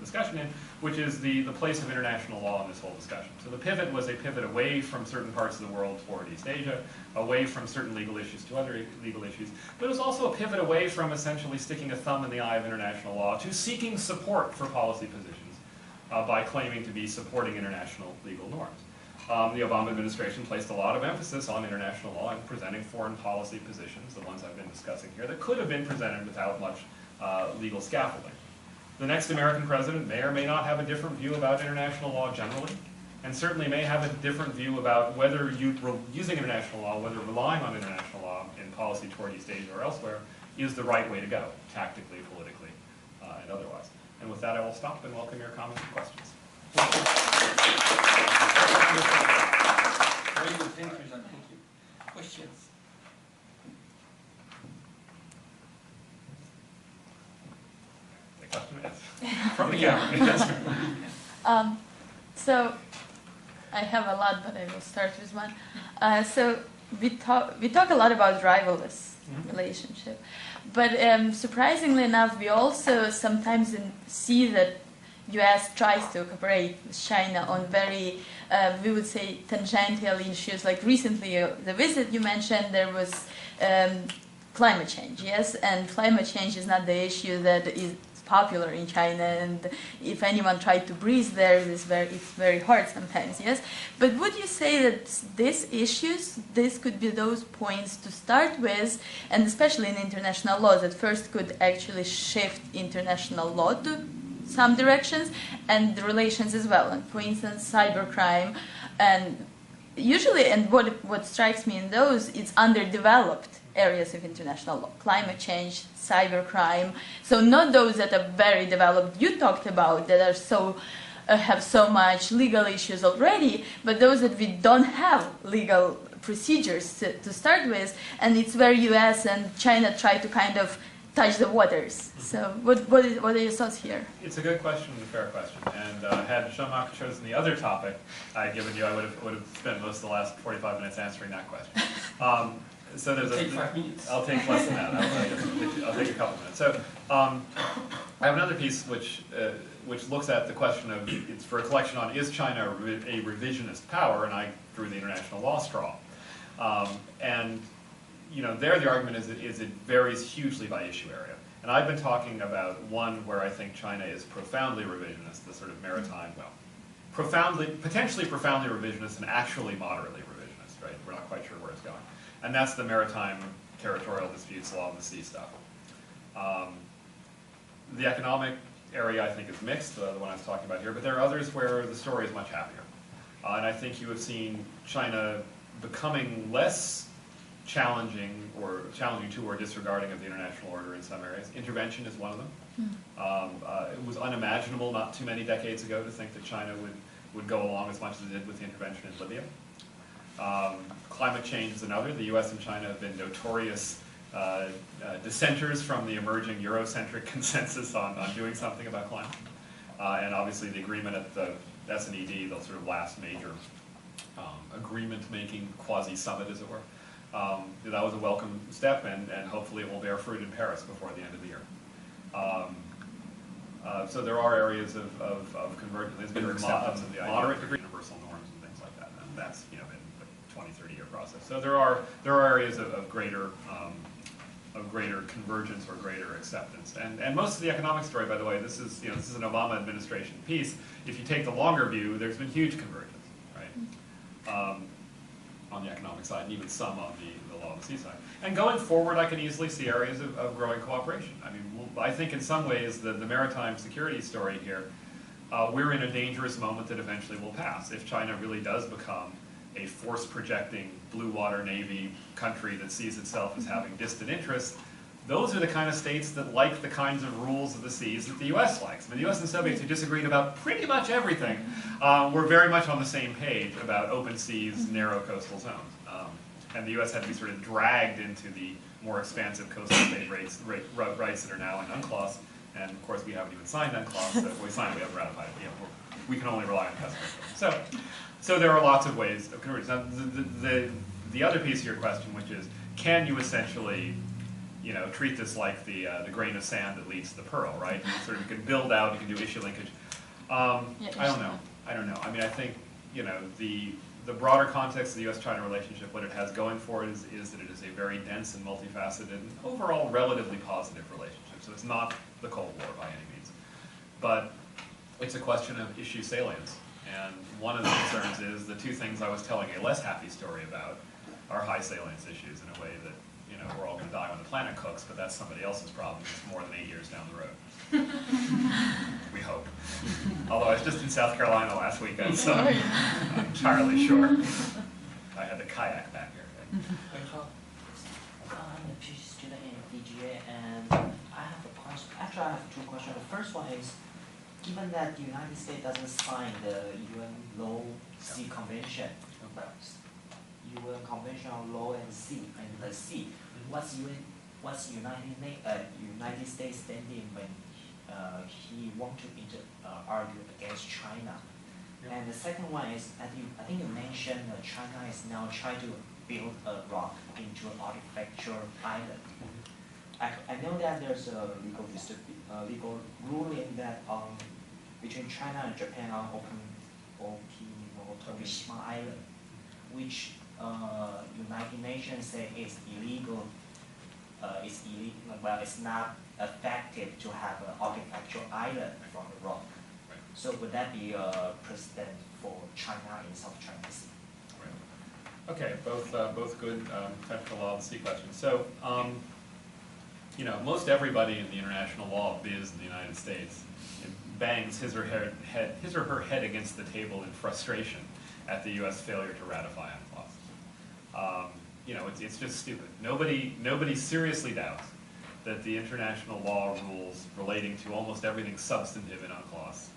discussion in, which is the place of international law in this whole discussion. So the pivot was a pivot away from certain parts of the world toward East Asia, away from certain legal issues to other legal issues, but it was also a pivot away from essentially sticking a thumb in the eye of international law to seeking support for policy positions by claiming to be supporting international legal norms. The Obama administration placed a lot of emphasis on international law and presenting foreign policy positions, the ones I've been discussing here, that could have been presented without much legal scaffolding. The next American president may or may not have a different view about international law generally, and certainly may have a different view about whether using international law, whether relying on international law in policy toward East Asia or elsewhere, is the right way to go, tactically, politically, and otherwise. And with that, I will stop and welcome your comments and questions. Very good, thank you, Jacques. Thank you. Questions? From the camera. So I have a lot, but I will start with one. So we talk a lot about rivalrous relationship, but surprisingly enough, we also sometimes see that U.S. tries to cooperate with China on very, we would say, tangential issues. Like recently, the visit you mentioned, there was climate change, yes, and climate change is not the issue that is popular in China, and if anyone tried to breathe there, it's very hard sometimes, yes? But would you say that these issues, this could be those points to start with, and especially in international law, that first could actually shift international law to some directions, and the relations as well, and for instance, cybercrime, and usually, and what strikes me in those, it's underdeveloped areas of international law, climate change, cybercrime. So not those that are very developed, you talked about, that are have so much legal issues already, but those that we don't have legal procedures to start with, and it's where U.S. and China try to kind of touch the waters. So what are your thoughts here? It's a good question and a fair question. And had Jean-Marc chosen the other topic I had given you, I would have spent most of the last 45 minutes answering that question. So there's Take 5 minutes. I'll take less than that. I'll take a couple minutes. So I have another piece which looks at the question of, it's for a collection on, is China a revisionist power? And I drew the international law straw. And there the argument is it varies hugely by issue area. And I've been talking about one where I think China is profoundly revisionist, the sort of maritime, potentially profoundly revisionist and actually moderately revisionist, right? We're not quite sure where it's going. And that's the maritime territorial disputes, law of the sea stuff. The economic area, I think, is mixed, the one I was talking about here, but there are others where the story is much happier. And I think you have seen China becoming less challenging to or disregarding of the international order in some areas. Intervention is one of them. It was unimaginable not too many decades ago to think that China would go along as much as it did with the intervention in Libya. Climate change is another. The US and China have been notorious dissenters from the emerging Eurocentric consensus on doing something about climate. And obviously the agreement at the SNED, the sort of last major agreement-making quasi-summit, as it were, that was a welcome step, and hopefully it will bear fruit in Paris before the end of the year. So there are areas of convergence. There's been moderate degree, universal norms and things like that, and that's been a 20, 30-year process. So there are areas of greater convergence or greater acceptance. And most of the economic story, by the way, this is an Obama administration piece. If you take the longer view, there's been huge convergence, right? On the economic side, and even some on the law of the sea side. And going forward, I can easily see areas of growing cooperation. I mean, I think in some ways the maritime security story here, we're in a dangerous moment that eventually will pass. If China really does become a force-projecting blue water navy country that sees itself as having distant interests, those are the kind of states that like the kinds of rules of the seas that the US likes. I mean, the US and Soviets, who disagreed about pretty much everything, were very much on the same page about open seas, narrow coastal zones. And the US had to be sort of dragged into the more expansive coastal state rights that are now in UNCLOS. And of course, we haven't even signed UNCLOS, so if we sign it, we haven't ratified it. We can only rely on customers. So there are lots of ways of convergence. Now, the other piece of your question, which is, can you essentially treat this like the grain of sand that leads to the pearl, right? You can build out, you can do issue linkage. I don't know. I mean, I think, the broader context of the US-China relationship, what it has going for it is that it is a very dense and multifaceted and overall relatively positive relationship. So it's not the Cold War by any means. But it's a question of issue salience. And one of the concerns is the two things I was telling a less happy story about are high salience issues in a way that we're all going to die when the planet cooks, but that's somebody else's problem. It's more than 8 years down the road. We hope. Although I was just in South Carolina last weekend, so I'm not entirely sure. I had the kayak back here. I'm a PhD student in DGA, and I have a question. Actually, I have two questions. The first one is, given that the United States doesn't sign the UN Law Sea Convention, UN Convention on Law and Sea and the Sea, what's United States standing when he want to argue against China? And the second one is, I think you mentioned China is now trying to build a rock into an architectural island. I know that there's a legal ruling that between China and Japan on Okinawa Island, which United Nations say is illegal. Well, it's not effective to have an architectural island from the rock. Right. So would that be a precedent for China in South China Sea? Right. Okay, both good technical law of the sea questions. So, most everybody in the international law biz in the United States bangs his or her head against the table in frustration at the U.S. failure to ratify UNCLOS. It's just stupid. Nobody seriously doubts that the international law rules relating to almost everything substantive in UNCLOS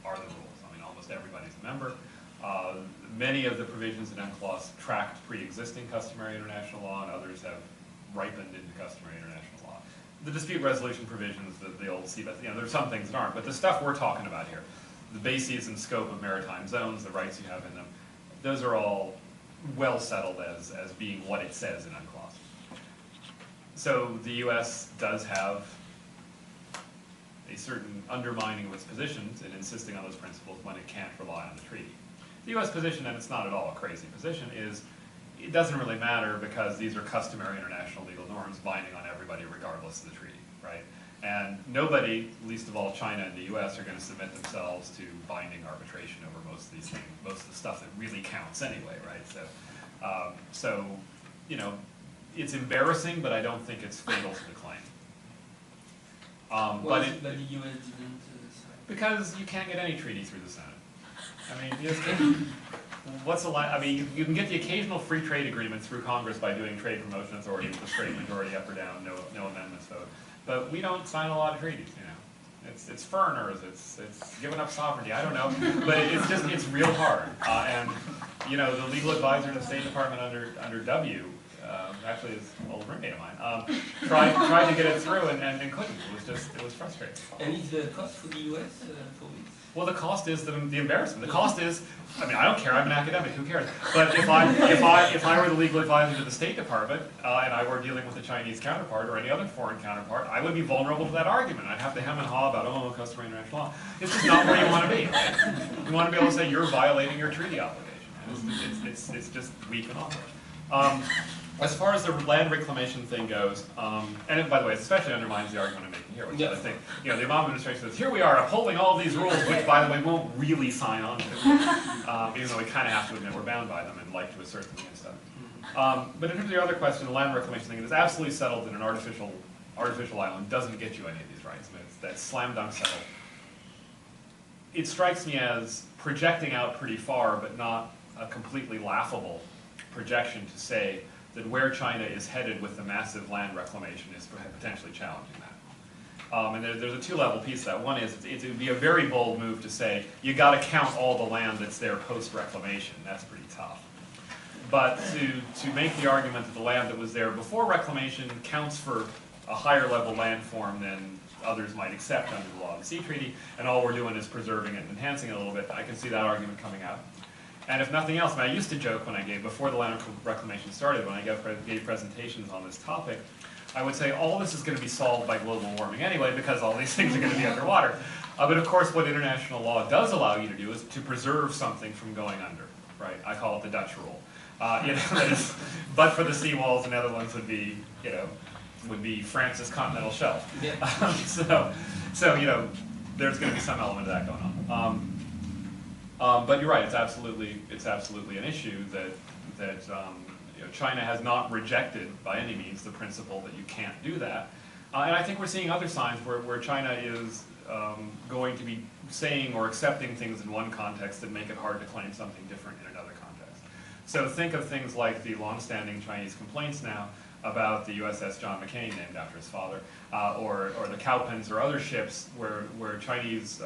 are the rules. I mean, almost everybody's a member. Many of the provisions in UNCLOS tracked pre-existing customary international law, and others have ripened into customary international law. the dispute resolution provisions, the old CBES, there's some things that aren't, but the stuff we're talking about here, the bases and scope of maritime zones, the rights you have in them, those are all well settled as being what it says in UNCLOS. So the U.S. does have a certain undermining of its positions and insisting on those principles when it can't rely on the treaty. The U.S. position, and it's not at all a crazy position, is it doesn't really matter because these are customary international legal norms binding on everybody regardless of the treaty, right? And nobody, least of all China and the U.S., are going to submit themselves to binding arbitration over most of these things, most of the stuff that really counts anyway, right? So, it's embarrassing, but I don't think it's fatal to the claim. But the U.S. didn't sign? Because you can't get any treaty through the Senate. I mean, what's the line? I mean, you can get the occasional free trade agreement through Congress by doing trade promotion authority with a straight majority up or down, no amendments vote. But we don't sign a lot of treaties, It's foreigners, it's giving up sovereignty, I don't know. But it's real hard. And, the legal advisor to the State Department under W, actually is an old roommate of mine, tried to get it through and couldn't. It was frustrating. And is the cost for the U.S. For this? Well, the cost is the embarrassment. The cost is, I don't care. I'm an academic. Who cares? But if I were the legal advisor to the State Department and I were dealing with a Chinese counterpart or any other foreign counterpart, I would be vulnerable to that argument. I'd have to hem and haw about customary international law. It's just not where you want to be. Right? You want to be able to say you're violating your treaty obligation. And it's just weak and awkward. As far as the land reclamation thing goes, and by the way, it especially undermines the argument I'm making here, which is I think, the Obama administration says, here we are upholding all these rules, which, by the way, won't really sign on to, even though we kind of have to admit we're bound by them and like to assert them against them. But in terms of the other question, the land reclamation thing, it is absolutely settled in an artificial island, doesn't get you any of these rights. That's slam dunk settled. It strikes me as projecting out pretty far, but not a completely laughable projection to say that where China is headed with the massive land reclamation is potentially challenging that. And there's a two-level piece to that. One is it would be a very bold move to say, you got to count all the land that's there post-reclamation. That's pretty tough. But to make the argument that the land that was there before reclamation counts for a higher level landform than others might accept under the Law of the Sea Treaty, and all we're doing is preserving it and enhancing it a little bit, I can see that argument coming out. And if nothing else, I used to joke before the land reclamation started, when I gave presentations on this topic, I would say all this is going to be solved by global warming anyway, because all these things are going to be underwater. But of course, what international law does allow you to do is to preserve something from going under, right? I call it the Dutch rule. But for the seawalls, the Netherlands would be France's continental shelf. Yeah. So there's going to be some element of that going on. But you're right; it's absolutely an issue that China has not rejected by any means the principle that you can't do that. And I think we're seeing other signs where China is going to be saying or accepting things in one context that make it hard to claim something different in another context. So think of things like the longstanding Chinese complaints now about the USS John McCain, named after his father, or the Cowpens or other ships where Chinese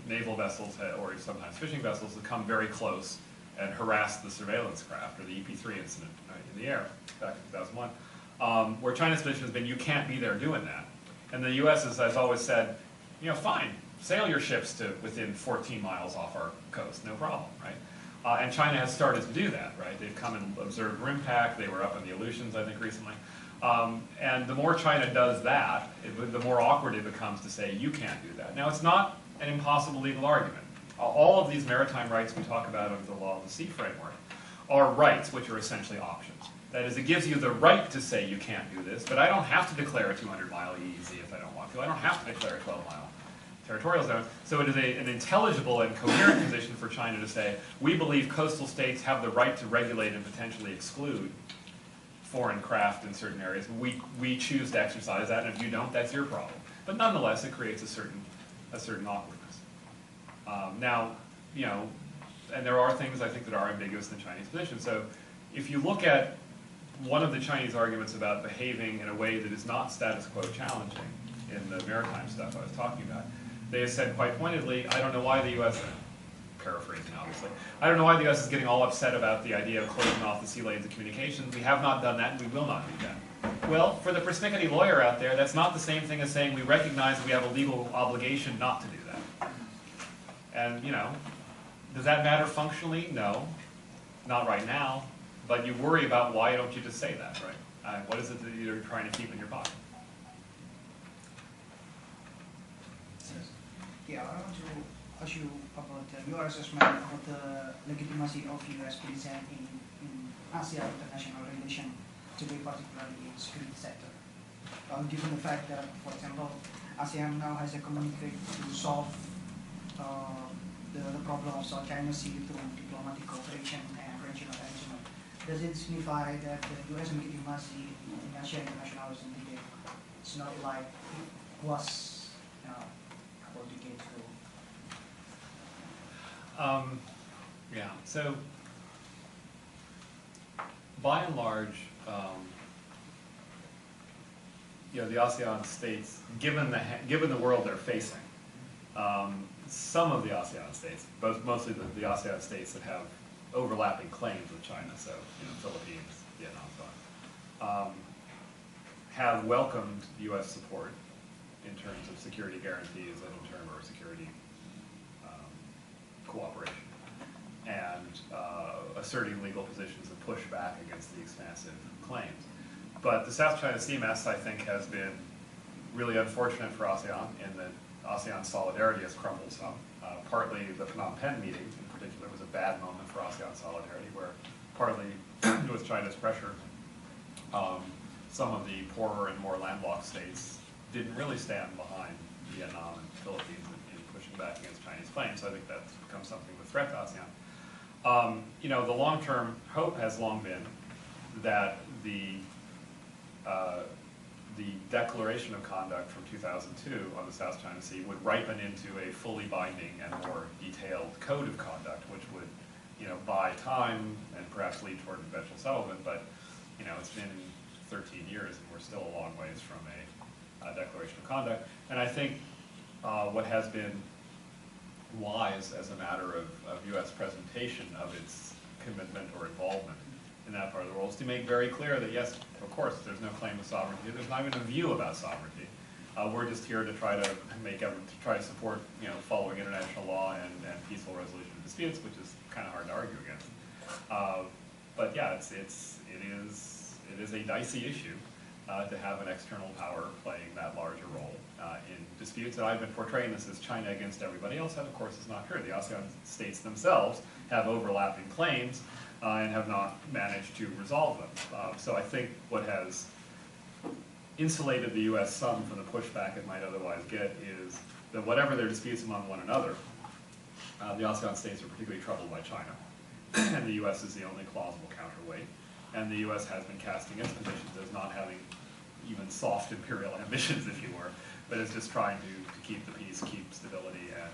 naval vessels or sometimes fishing vessels have come very close and harassed the surveillance craft, or the EP-3 incident in the air back in 2001, where China's position has been, you can't be there doing that. And the US has always said, fine, sail your ships to within 14 miles off our coast, no problem, right? And China has started to do that, right? They've come and observed RIMPAC. They were up in the Aleutians, I think, recently. And the more China does that, the more awkward it becomes to say, you can't do that. Now, it's not an impossible legal argument. All of these maritime rights we talk about under the Law of the Sea framework are rights which are essentially options. That is, it gives you the right to say you can't do this, but I don't have to declare a 200-mile EEZ if I don't want to. I don't have to declare a 12-mile territorial zone. So it is an intelligible and coherent position for China to say, we believe coastal states have the right to regulate and potentially exclude foreign craft in certain areas. We choose to exercise that, and if you don't, that's your problem. But nonetheless, it creates a certain awkwardness. And there are things I think that are ambiguous in the Chinese position. So if you look at one of the Chinese arguments about behaving in a way that is not status quo challenging in the maritime stuff I was talking about, they have said quite pointedly, I don't know why the U.S., paraphrasing obviously, I don't know why the U.S. is getting all upset about the idea of closing off the sea lanes of communications. We have not done that, and we will not do that. Well, for the persnickety lawyer out there, that's not the same thing as saying we recognize we have a legal obligation not to do that. And, you know, does that matter functionally? No, not right now. But you worry about why don't you just say that, right? What is it that you're trying to keep in your pocket? Yeah, I want to ask you about your assessment about the legitimacy of U.S. presence in ASEAN international relation, today particularly in security sector. Given the fact that, for example, ASEAN now has a communique to solve the problem of South China Sea through diplomatic cooperation and regional arrangement. Does it signify that the U.S. legitimacy in Asia internationalism today it's not like it was a couple of decades ago? Yeah, so by and large, you know, the ASEAN states, given the world they're facing, some of the ASEAN states, mostly the ASEAN states that have overlapping claims with China, so you know, Philippines, Vietnam, so on, have welcomed U.S. support in terms of security guarantees and in terms of security cooperation, and asserting legal positions and push back against the expansive claims. But the South China Sea mess, I think, has been really unfortunate for ASEAN in that ASEAN solidarity has crumbled some. Partly the Phnom Penh meeting in particular was a bad moment for ASEAN solidarity, where partly with China's pressure, some of the poorer and more landlocked states didn't really stand behind Vietnam and Philippines in pushing back against Chinese claims. So I think that's become something of a threat to ASEAN. You know, the long-term hope has long been that the declaration of conduct from 2002 on the South China Sea would ripen into a fully binding and more detailed code of conduct, which would, you know, buy time and perhaps lead toward eventual settlement. But, you know, it's been 13 years and we're still a long ways from a declaration of conduct. And I think what has been wise as a matter of U.S. presentation of its commitment or involvement in that part of the world is to make very clear that, yes, of course, there's no claim of sovereignty. There's not even a view about sovereignty. We're just here to try to support, you know, following international law and peaceful resolution of disputes, which is kind of hard to argue against. But yeah, it is a dicey issue to have an external power playing that larger role in disputes. And I've been portraying this as China against everybody else. That, of course, is not true. The ASEAN states themselves have overlapping claims and have not managed to resolve them. So I think what has insulated the U.S. some from the pushback it might otherwise get is that whatever their disputes among one another, the ASEAN states are particularly troubled by China, and the U.S. is the only plausible counterweight. And the U.S. has been casting its positions as not having even soft imperial ambitions, if you were, but is just trying to keep the peace, keep stability, and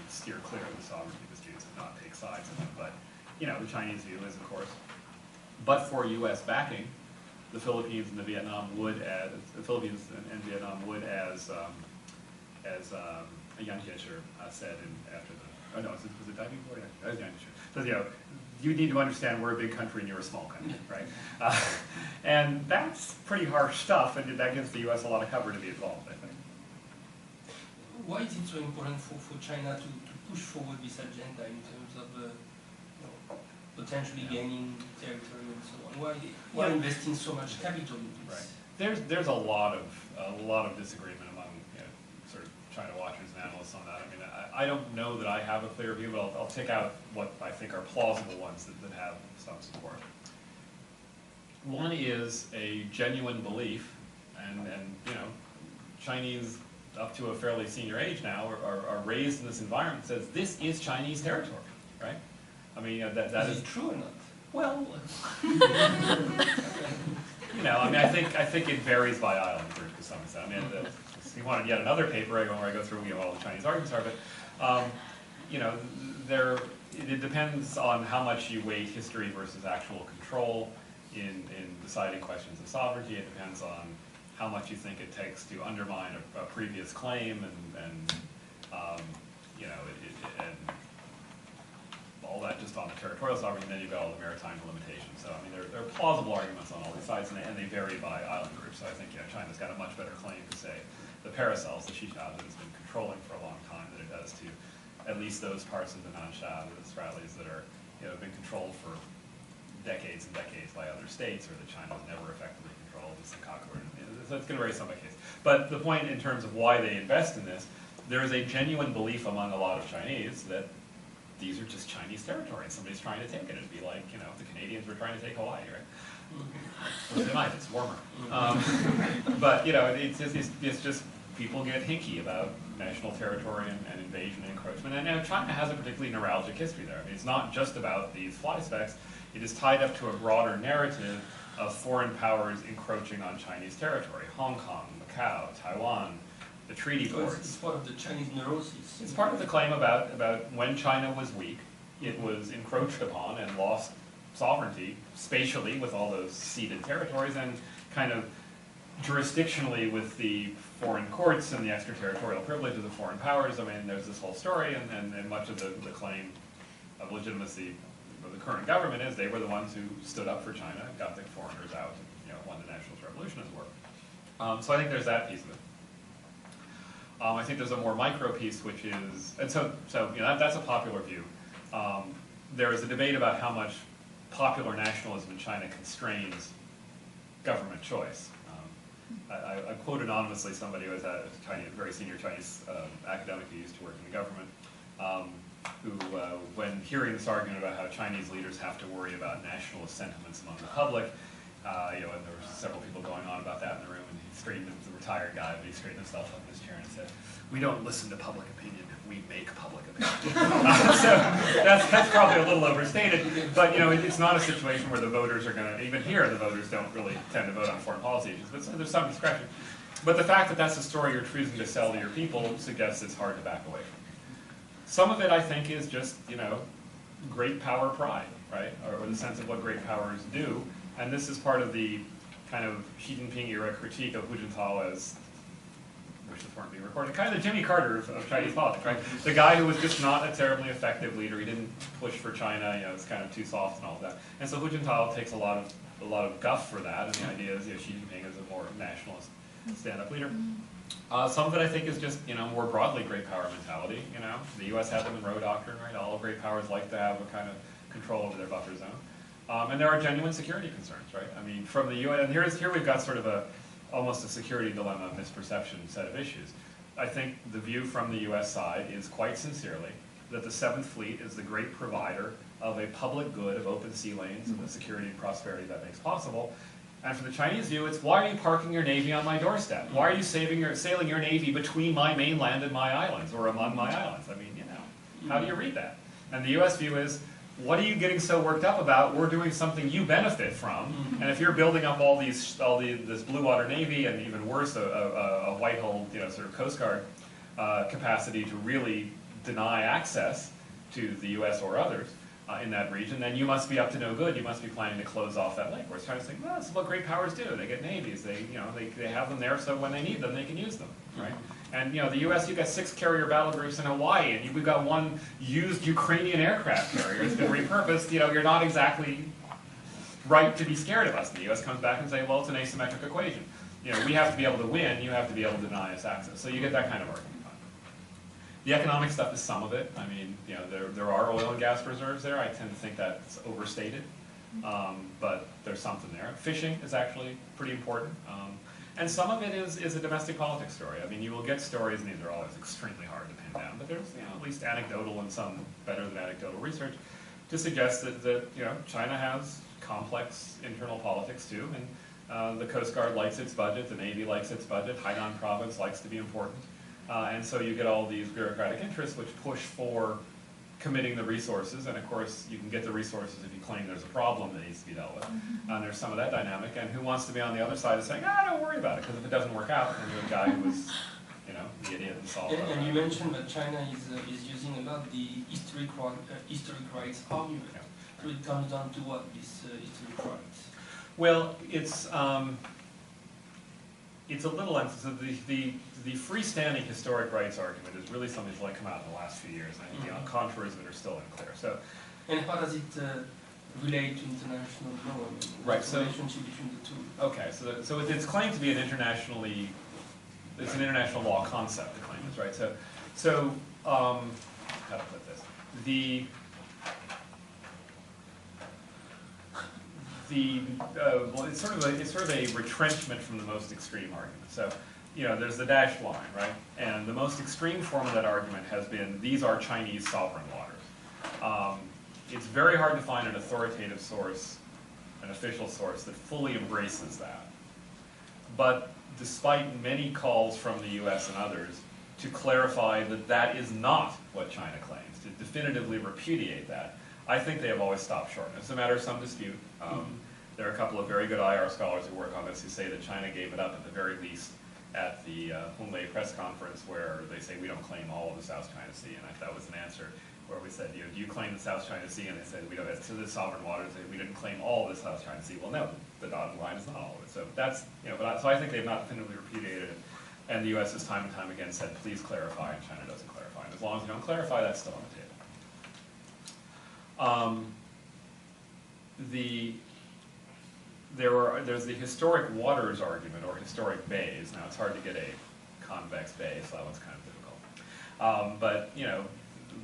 steer clear of the sovereignty disputes and not take sides in them. But, you know, the Chinese view is, of course, but for U.S. backing, the Philippines and Vietnam would, as Yang Jiechi said after the, oh no, was it Dai before? Yeah, that was Yang Jiechi. So, you know, you need to understand we're a big country and you're a small country, right? And that's pretty harsh stuff, and that gives the U.S. a lot of cover to be involved, I think. Why is it so important for China to push forward this agenda in terms of you know, potentially gaining territory and so on? Why investing so much capital into this? Right. There's a lot of disagreement among, you know, sort of China watchers and analysts on that. I mean, I don't know that I have a clear view, but I'll take out what I think are plausible ones that have some support. One is a genuine belief, and you know, Chinese up to a fairly senior age now are raised in this environment that says this is Chinese territory, right? I mean, you know, that is true or not? Well, you know, I mean, I think it varies by island group to some extent. I mean, if you wanted yet another paper where I go through, you know, all the Chinese arguments are, but you know, it depends on how much you weight history versus actual control in deciding questions of sovereignty. It depends on how much you think it takes to undermine a previous claim, and you know, and all that just on the territorial territorial sovereignty, and then you've got all the maritime limitations. So, I mean, there are plausible arguments on all these sides, and they vary by island group. So I think, China's got a much better claim to, say, the paracels, the Xisha, that it's been controlling for a long time than it does to at least those parts of the Nansha, the Stralis that are, have been controlled for decades and decades by other states, or that China's never effectively controlled, the Senkaku. So it's going to vary some by case. But the point in terms of why they invest in this, there is a genuine belief among a lot of Chinese that these are just Chinese territory and somebody's trying to take it. It'd be like, if the Canadians were trying to take Hawaii, right? Well, they might, it's warmer. But, it's just people get hinky about national territory and invasion and encroachment. And China has a particularly neuralgic history there. I mean, it's not just about these fly specks. It is tied up to a broader narrative of foreign powers encroaching on Chinese territory. Hong Kong, Macau, Taiwan, the treaty ports. It's part of the Chinese neurosis. It's part of the claim about when China was weak, it was encroached upon and lost sovereignty spatially with all those ceded territories, and kind of jurisdictionally with the foreign courts and the extraterritorial privileges of foreign powers. I mean, there's this whole story, and much of the claim of legitimacy of the current government is they were the ones who stood up for China, got the foreigners out, and won the nationalist revolution, as it were. So I think there's that piece of it. I think there's a more micro piece, which is, and so that's a popular view. There is a debate about how much popular nationalism in China constrains government choice. I quote anonymously somebody who was a very senior Chinese academic who used to work in the government, who, when hearing this argument about how Chinese leaders have to worry about nationalist sentiments among the public, and there were several people going on about that in the room, and he straightened, he was a retired guy, but he straightened himself up in his chair and said, "We don't listen to public opinion, we make public opinion." So that's probably a little overstated, but it's not a situation where the voters are going to, even here the voters don't really tend to vote on foreign policy issues, but there's some discretion. But the fact that that's the story you're choosing to sell to your people suggests it's hard to back away from. Some of it, I think, is just, great power pride, right? Or the sense of what great powers do. And this is part of the kind of Xi Jinping era critique of Hu Jintao as, wish this weren't being recorded, kind of the Jimmy Carter of Chinese politics, right? The guy who was just not a terribly effective leader. He didn't push for China, it's kind of too soft and all of that. And so Hu Jintao takes a lot of guff for that, and the idea is, Xi Jinping is a more nationalist stand-up leader. Some of it, I think, is just, more broadly great power mentality. The U.S. had the Monroe Doctrine, right? All great powers like to have a kind of control over their buffer zone. And there are genuine security concerns, right? I mean, from the U.S., and here we've got sort of almost a security dilemma, misperception set of issues. I think the view from the U.S. side is quite sincerely that the Seventh Fleet is the great provider of a public good of open sea lanes and the security and prosperity that makes possible. And for the Chinese view, it's, why are you parking your Navy on my doorstep? Why are you sailing your Navy between my mainland and my islands, or among my islands? I mean, how do you read that? And the U.S. view is, what are you getting so worked up about? We're doing something you benefit from, and if you're building up this blue water Navy, and even worse, a white-hulled, sort of Coast Guard capacity to really deny access to the U.S. or others in that region, then you must be up to no good. You must be planning to close off that lake. Whereas China's saying, well, this is what great powers do. They get navies. They have them there, so when they need them, they can use them, right? And the U.S., you've got 6 carrier battle groups in Hawaii, and we've got 1 used Ukrainian aircraft carrier. It's been repurposed. You're not exactly right to be scared of us. And the U.S. comes back and say, well, it's an asymmetric equation. We have to be able to win. You have to be able to deny us access. So you get that kind of argument. The economic stuff is some of it. I mean, there are oil and gas reserves there. I tend to think that's overstated, but there's something there. Fishing is actually pretty important. And some of it is a domestic politics story. I mean, you will get stories, and these are always extremely hard to pin down, but there's at least anecdotal and some better than anecdotal research to suggest that China has complex internal politics too, and the Coast Guard likes its budget, the Navy likes its budget, Hainan province likes to be important, and so you get all these bureaucratic interests which push for committing the resources, and of course you can get the resources if you claim there's a problem that needs to be dealt with. And there's some of that dynamic, and who wants to be on the other side of saying, don't worry about it, because if it doesn't work out, then you're a guy who was, the idiot and solved it. And you mentioned that China is using a lot the historic rights argument. So it comes down to what, this historic rights? Well, it's a little, so the freestanding historic rights argument is really something that's come out in the last few years, and contours that are still unclear. So And how does it relate to international law? I mean, Right, what's the so- relationship between the two? Okay, so it's claimed to be it's an international law concept, the claim is, right? So how to put this? Well, it's sort of a retrenchment from the most extreme argument. So, you know, there's the dashed line, right? And the most extreme form of that argument has been, these are Chinese sovereign waters. It's very hard to find an authoritative source, an official source, that fully embraces that. But despite many calls from the US and others to clarify that that is not what China claims, to definitively repudiate that, I think they have always stopped short. It's a matter of some dispute. There are a couple of very good IR scholars who work on this who say that China gave it up at the very least at the Hunlei press conference, where they say we don't claim all of the South China Sea, and that was an answer where we said, do you claim the South China Sea? And they said, we don't, it's to the sovereign waters, we didn't claim all of the South China Sea. Well, no, the dotted line is not all of it. So that's, you know, so I think they've not definitively repudiated it, and the US has time and time again said, please clarify, and China doesn't clarify. And as long as you don't clarify, that's still on the table. There's the historic waters argument, or historic bays. Now, it's hard to get a convex bay, so that one's kind of difficult. But, you know,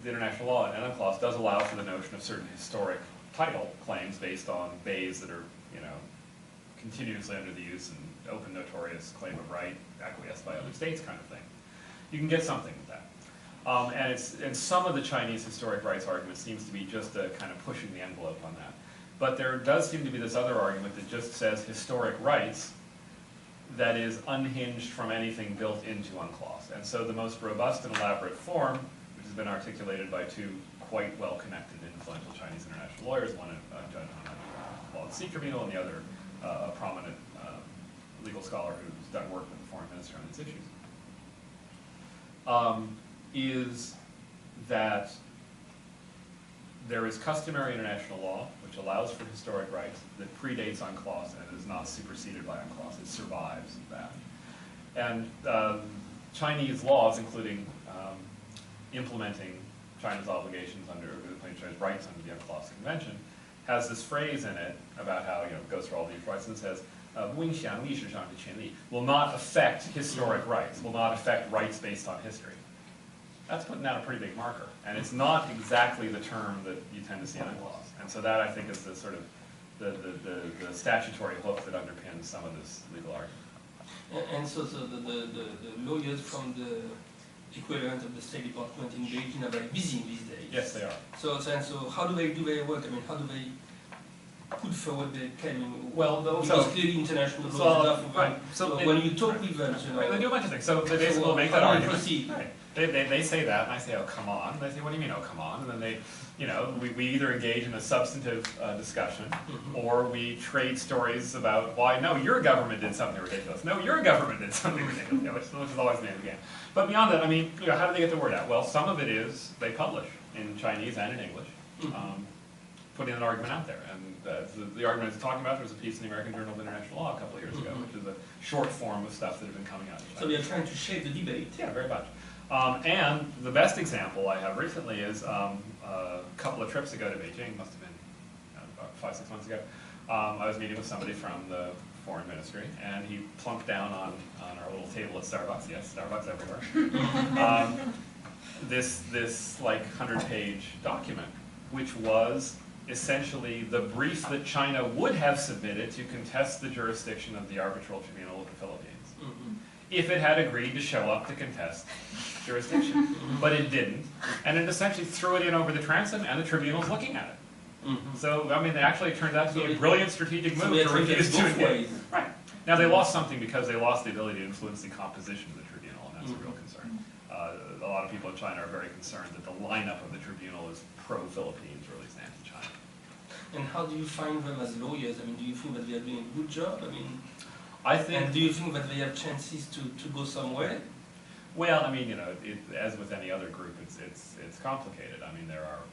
the international law and UNCLOS does allow for the notion of certain historic title claims based on bays that are, you know, continuously under the use and open notorious claim of right, acquiesced by other states kind of thing. You can get something with that. And some of the Chinese historic rights argument seems to be just a kind of pushing the envelope on that. But there does seem to be this other argument that just says historic rights that is unhinged from anything built into UNCLOS. And so the most robust and elaborate form, which has been articulated by two quite well-connected, influential Chinese international lawyers, one a judge on the Law of the Sea Tribunal, and the other a prominent legal scholar who's done work with the foreign minister on these issues, is that there is customary international law which allows for historic rights that predates UNCLOS and is not superseded by UNCLOS. It survives that. And Chinese laws, including implementing China's obligations under China's rights under the UNCLOS Convention, has this phrase in it about how, you know, it goes through all these rights and says, will not affect historic rights, will not affect rights based on history. That's putting down a pretty big marker. And it's not exactly the term that you tend to see in UNCLOS. And so that, I think, is the sort of the statutory hook that underpins some of this legal argument. And so the lawyers from the equivalent of the State Department in Beijing are very busy these days. Yes, they are. So how do they do their work? I mean, how do they put forward their claim? Well, because clearly international law is enough. Right. So when you talk with them, you know, Right, they do a bunch of things. So they basically make that how do they argument. proceed? Right. They say that, and I say, oh, come on. And they say, what do you mean, oh, come on? And then they, you know, we either engage in a substantive discussion, or we trade stories about why, no, your government did something ridiculous. No, your government did something ridiculous, you know, which is always the name of the game. But beyond that, I mean, you know, how do they get the word out? Well, some of it is they publish in Chinese and in English, putting an argument out there. And the argument I was talking about, there was a piece in the American Journal of International Law a couple of years ago, which is a short form of stuff that had been coming out of China. So they are trying to shape the debate. Yeah, very much. And the best example I have recently is a couple of trips ago to Beijing, must have been about 5-6 months ago. I was meeting with somebody from the foreign ministry, and he plunked down on our little table at Starbucks. Yes, Starbucks everywhere. This like 100-page document, which was essentially the brief that China would have submitted to contest the jurisdiction of the Arbitral Tribunal of the Philippines, if it had agreed to show up to contest jurisdiction. But it didn't, and it essentially threw it in over the transom, and the tribunal's looking at it. So, I mean, it actually turned out to be a brilliant strategic move to refuse to engage. Right. Now, they lost something because they lost the ability to influence the composition of the tribunal, and that's a real concern. A lot of people in China are very concerned that the lineup of the tribunal is pro-Philippines, or at least anti-China. And how do you find them as lawyers? I mean, do you think that they are doing a good job? I mean, I think. and do you think that they have chances to go somewhere? Well, I mean, you know, as with any other group, it's complicated. I mean, there are,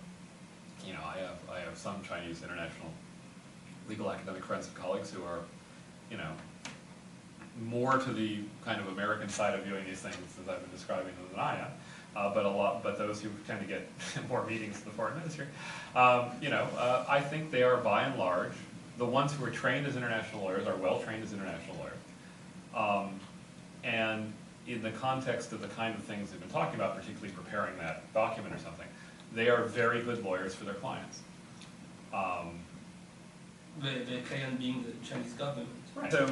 you know, I have some Chinese international legal academic friends and colleagues who are, you know, more to the kind of American side of viewing these things as I've been describing them than I am. but those who tend to get more meetings in the foreign ministry, I think they are by and large, the ones who are trained as international lawyers are well trained as international lawyers. And in the context of the kind of things they've been talking about, particularly preparing that document or something, they are very good lawyers for their clients. The client being the Chinese government. Right. So,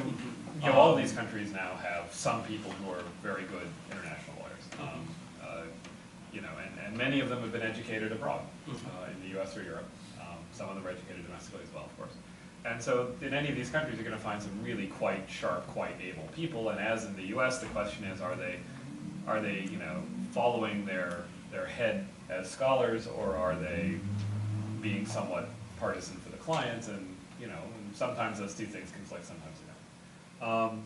all of these countries now have some people who are very good international lawyers. And many of them have been educated abroad, in the US or Europe. Some of them are educated domestically as well, of course. And so in any of these countries, you're going to find some really quite sharp, quite able people. And as in the US, the question is, are they following their head as scholars, or are they being somewhat partisan for the clients? And and sometimes those two things conflict, sometimes they don't.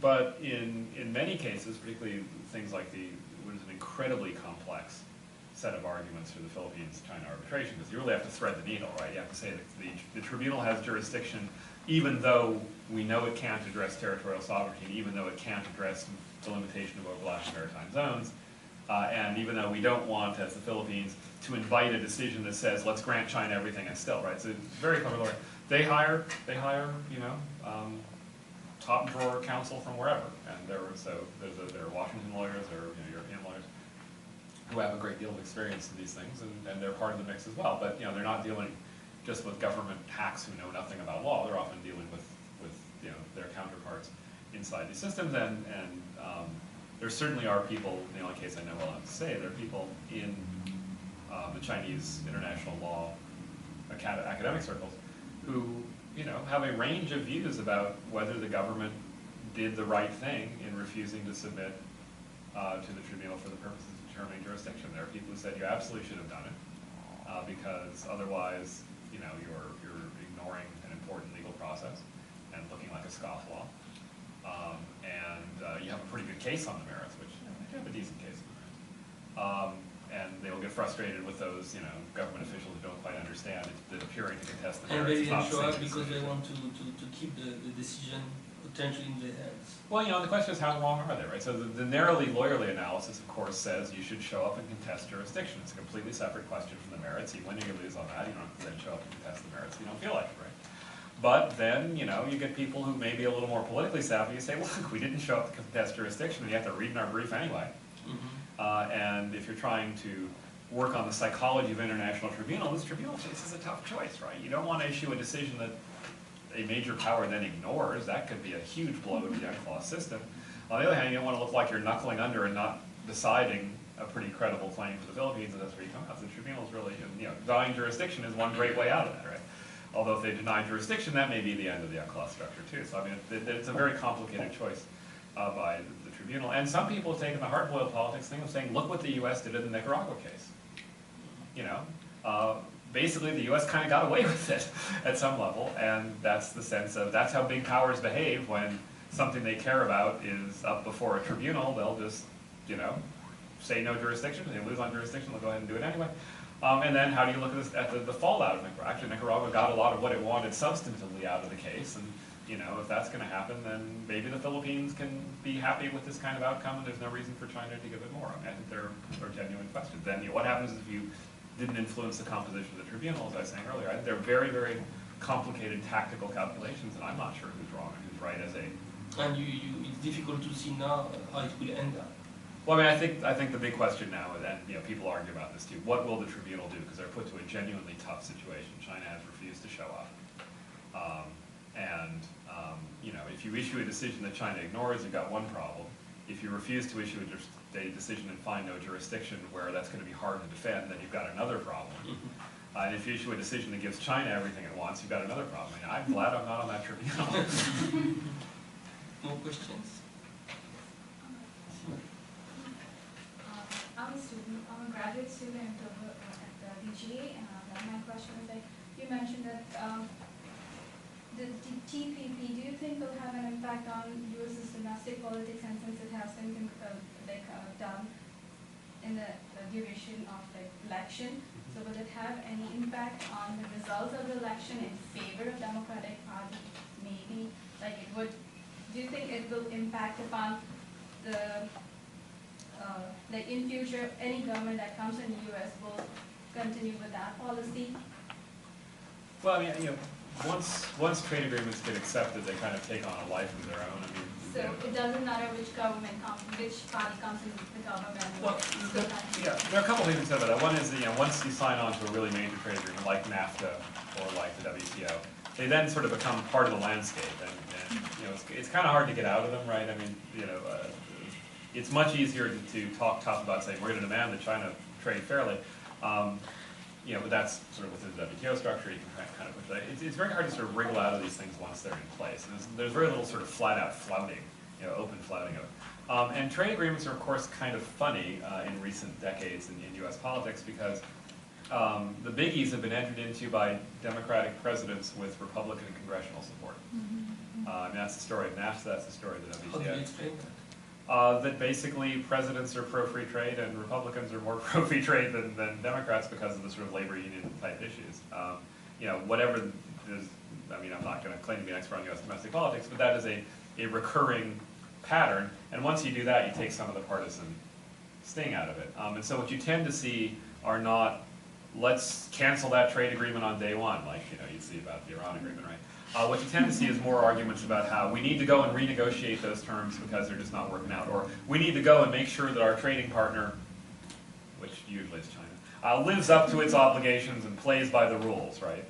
But in many cases, particularly things like what is an incredibly complex set of arguments for the Philippines-China arbitration, because you really have to thread the needle, right? You have to say that the tribunal has jurisdiction, even though we know it can't address territorial sovereignty, and even though it can't address the limitation of overlapping maritime zones, and even though we don't want, as the Philippines, to invite a decision that says, let's grant China everything and still, right? So it's very clever lawyer. They hire, top drawer counsel from wherever, and there are Washington lawyers, there are European lawyers who have a great deal of experience in these things, and they're part of the mix as well. But they're not dealing just with government hacks who know nothing about law. They're often dealing with their counterparts inside these systems, and there certainly are people. The only case I know well enough to say, there are people in the Chinese international law academic circles who have a range of views about whether the government did the right thing in refusing to submit to the tribunal for the purposes of determining jurisdiction. There are people who said you absolutely should have done it because otherwise, you're ignoring an important legal process and looking like a scofflaw. And you have a pretty good case on the merits, which you have a decent case on the merits. And they will get frustrated with those, government officials who don't quite understand that appearing to contest the merits. And they didn't show up because they want to keep the decision potentially in their hands. Well, the question is how wrong are they, right? So the narrowly lawyerly analysis, of course, says you should show up and contest jurisdiction. It's a completely separate question from the merits. You win or you lose on that. You don't have to then show up and contest the merits if you don't feel like it, right? But then, you get people who may be a little more politically savvy. You say, look, we didn't show up to contest jurisdiction, and you have to read in our brief anyway. And if you're trying to work on the psychology of international tribunal, this tribunal faces a tough choice, right? You don't want to issue a decision that a major power then ignores. That could be a huge blow to the UNCLOS system. On the other hand, you don't want to look like you're knuckling under and not deciding a pretty credible claim for the Philippines, and that's where you come out. The tribunal is really, denying jurisdiction is one great way out of that, right? Although if they deny jurisdiction, that may be the end of the UNCLOS structure too. So it's a very complicated choice by the tribunal. And some people have taken the hard-boiled politics thing of saying, look what the U.S. did in the Nicaragua case. Basically the U.S. kind of got away with it at some level, and that's the sense of, that's how big powers behave when something they care about is up before a tribunal. They'll just, say no jurisdiction. If they lose on jurisdiction, they'll go ahead and do it anyway. And then how do you look at the fallout of Nicaragua? Actually, Nicaragua got a lot of what it wanted substantively out of the case, and if that's going to happen, then maybe the Philippines can be happy with this kind of outcome, and there's no reason for China to give it more. I think there are genuine questions. Then what happens if you didn't influence the composition of the tribunal, as I was saying earlier? They're very, very complicated tactical calculations, and I'm not sure who's wrong and who's right as a... And it's difficult to see now how it will end up. Well, I think the big question now, and people argue about this too, what will the tribunal do? Because they're put to a genuinely tough situation. China has refused to show up. If you issue a decision that China ignores, you've got one problem. If you refuse to issue a decision and find no jurisdiction where that's going to be hard to defend, then you've got another problem. And if you issue a decision that gives China everything it wants, you've got another problem. I'm glad I'm not on that tribunal. More questions? I'm a student, I'm a graduate student at the DGA, and my question is you mentioned that the TPP, do you think will have an impact on U.S.'s domestic politics, and since it has been done in the duration of election, so will it have any impact on the results of the election in favor of Democratic Party? Maybe, do you think it will impact upon the like in future, any government that comes in the U.S. will continue with that policy? Well, I mean, you know, once trade agreements get accepted, they kind of take on a life of their own. I mean, So it doesn't matter which government comes, which party comes in the government. well, yeah, there are a couple things to say about that. One is that, you know, once you sign on to a really major trade agreement like NAFTA or like the WTO, they then sort of become part of the landscape, and you know, it's kind of hard to get out of them, right? I mean, you know, it's much easier to talk tough about saying we're going to demand that China trade fairly. You know, but that's sort of within the WTO structure. You can kind of push that. It's very hard to sort of wriggle out of these things once they're in place. And there's very little sort of flat-out flouting, you know, open flouting of it. And trade agreements are, of course, kind of funny in recent decades in U.S. politics because the biggies have been entered into by Democratic presidents with Republican congressional support. I mean, that's the story of NAFTA. That's the story of the WTO. How do you explain that? That basically presidents are pro-free trade and Republicans are more pro-free trade than Democrats because of the sort of labor union type issues. You know, whatever is, I mean, I'm not going to claim to be an expert on U.S. domestic politics, but that is a recurring pattern. And once you do that, you take some of the partisan sting out of it. And so what you tend to see are not, let's cancel that trade agreement on day one, like, you know, you see about the Iran agreement, right? What you tend to see is more arguments about how we need to go and renegotiate those terms because they're just not working out, or we need to go and make sure that our trading partner, which usually is China, lives up to its obligations and plays by the rules, right?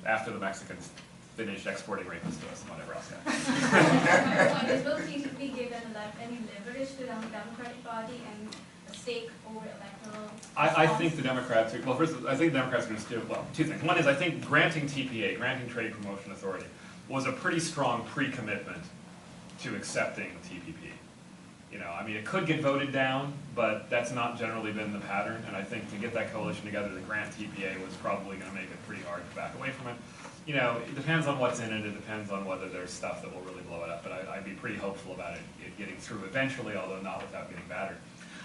After the Mexicans finish exporting rapists to us and whatever else. Yeah. Will TTP give any leverage to the Democratic Party and a stake over electoral? I think the Democrats, well, first, I think the Democrats are going to do, well, two things. One is I think granting TPA, granting Trade Promotion Authority, was a pretty strong pre-commitment to accepting TPP. You know, I mean, it could get voted down, but that's not generally been the pattern, and I think to get that coalition together to grant TPA was probably going to make it pretty hard to back away from it. You know, it depends on what's in it, it depends on whether there's stuff that will really blow it up, but I'd be pretty hopeful about it getting through eventually, although not without getting battered.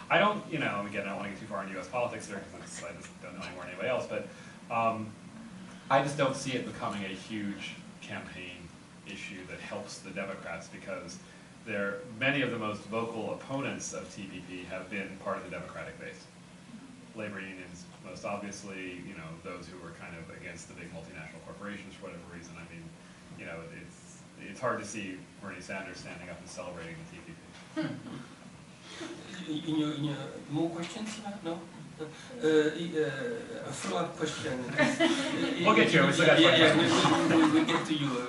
I don't, you know, again, I don't want to get too far into U.S. politics there because I just don't know any more than anybody else, but I just don't see it becoming a huge campaign issue that helps the Democrats because many of the most vocal opponents of TPP have been part of the Democratic base. Labor unions, most obviously, you know, those who were kind of against the big multinational corporations for whatever reason. I mean, you know, it's hard to see Bernie Sanders standing up and celebrating the TPP. In your more questions? No? A follow-up question. We'll get you. We still got we'll get to you.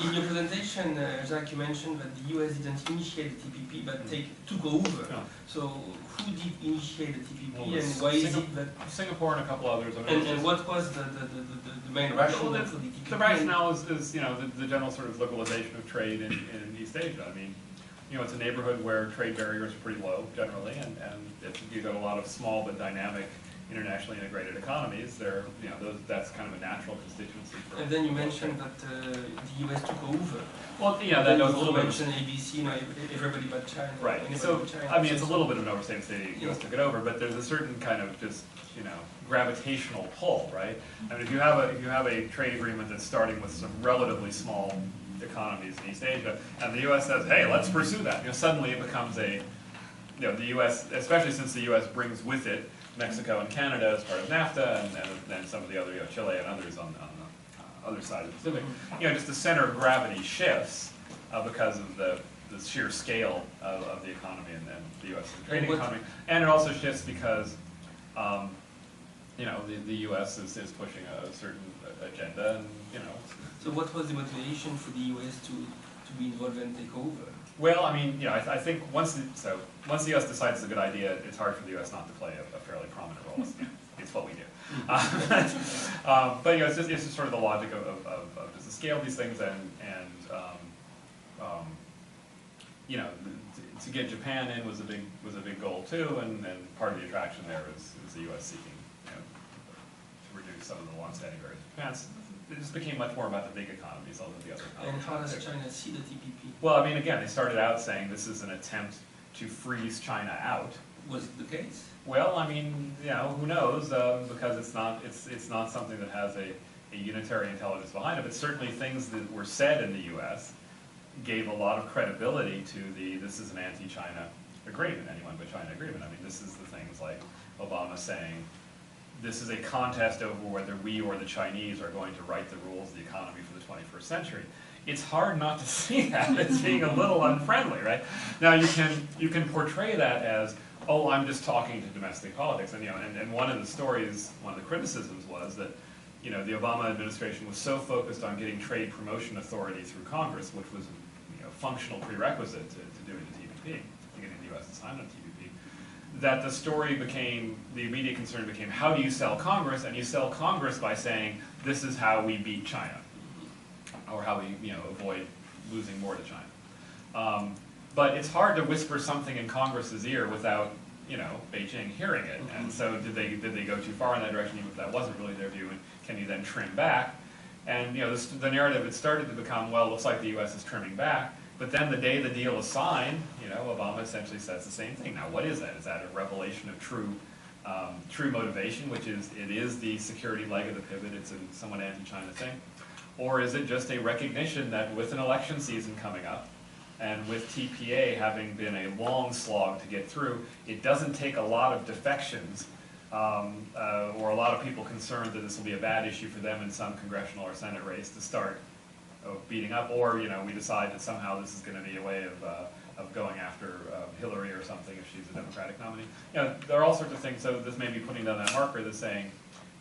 In your presentation, Jacques, you mentioned that the US didn't initiate the TPP, but took over. No. So who did initiate the TPP, Well, and why is it that? Singapore and a couple others. I mean, And what was the main rationale for the TPP? The rationale is you know, the general sort of localization of trade in East Asia. I mean, you know, it's a neighborhood where trade barriers are pretty low generally, and you've got a lot of small but dynamic, internationally integrated economies. You know, that's kind of a natural constituency. And then you mentioned that the US took over. Well, yeah, that was a little bit. mentioned ABC, you know, everybody but China. Right. So, I mean, it's a little bit of an overstatement to say the US took it over, but there's a certain kind of just, you know, gravitational pull, right? I mean, if you have a trade agreement that's starting with some relatively small economies in East Asia, and the U.S. says, hey, let's pursue that. You know, suddenly it becomes you know, the U.S., especially since the U.S. brings with it Mexico and Canada as part of NAFTA, and then some of the other, you know, Chile and others on the other side of the Pacific. You know, just the center of gravity shifts because of the sheer scale of the economy and the U.S. trading economy, and it also shifts because you know, the U.S. is pushing a certain agenda, and you know. So what was the motivation for the U.S. to be involved and take over? Well, I mean, you know, I think once the U.S. decides it's a good idea, it's hard for the U.S. not to play a fairly prominent role. It's what we do. But you know, it's just sort of the logic of just the scale of these things, and you know, to get Japan in was a big goal too, and part of the attraction there is the U.S. seeking, you know, to reduce some of the long-standing barriers to Japan. It just became much more about the big economies, all of the other economies. And how does China see the TPP? Well, I mean, again, they started out saying this is an attempt to freeze China out. Was it the case? Well, I mean, you know, who knows? Because it's not something that has a unitary intelligence behind it. But certainly, things that were said in the U.S. gave a lot of credibility to this is an anti-China agreement, any one but China agreement. I mean, this is the things like Obama saying, this is a contest over whether we or the Chinese are going to write the rules of the economy for the 21st century. It's hard not to see that as being a little unfriendly, right? Now you can portray that as, oh, I'm just talking to domestic politics, and and one of the stories, one of the criticisms was that the Obama administration was so focused on getting trade promotion authority through Congress, which was a functional prerequisite to doing the TPP, to getting the U.S. to sign on TPP, that the story became, the immediate concern became, how do you sell Congress? And you sell Congress by saying, this is how we beat China, or how we avoid losing more to China. But it's hard to whisper something in Congress's ear without Beijing hearing it. And so did they go too far in that direction, even if that wasn't really their view? And can you then trim back? And the narrative had started to become, well, it looks like the U.S. is trimming back. But then the day the deal is signed, Obama essentially says the same thing. Now, what is that? Is that a revelation of true motivation, which is it is the security leg of the pivot? It's a somewhat anti-China thing, or is it just a recognition that with an election season coming up, and with TPA having been a long slog to get through, it doesn't take a lot of defections or a lot of people concerned that this will be a bad issue for them in some congressional or Senate race to start beating up, or we decide that somehow this is going to be a way of going after Hillary or something if she's a Democratic nominee. There are all sorts of things. So this may be putting down that marker that's saying,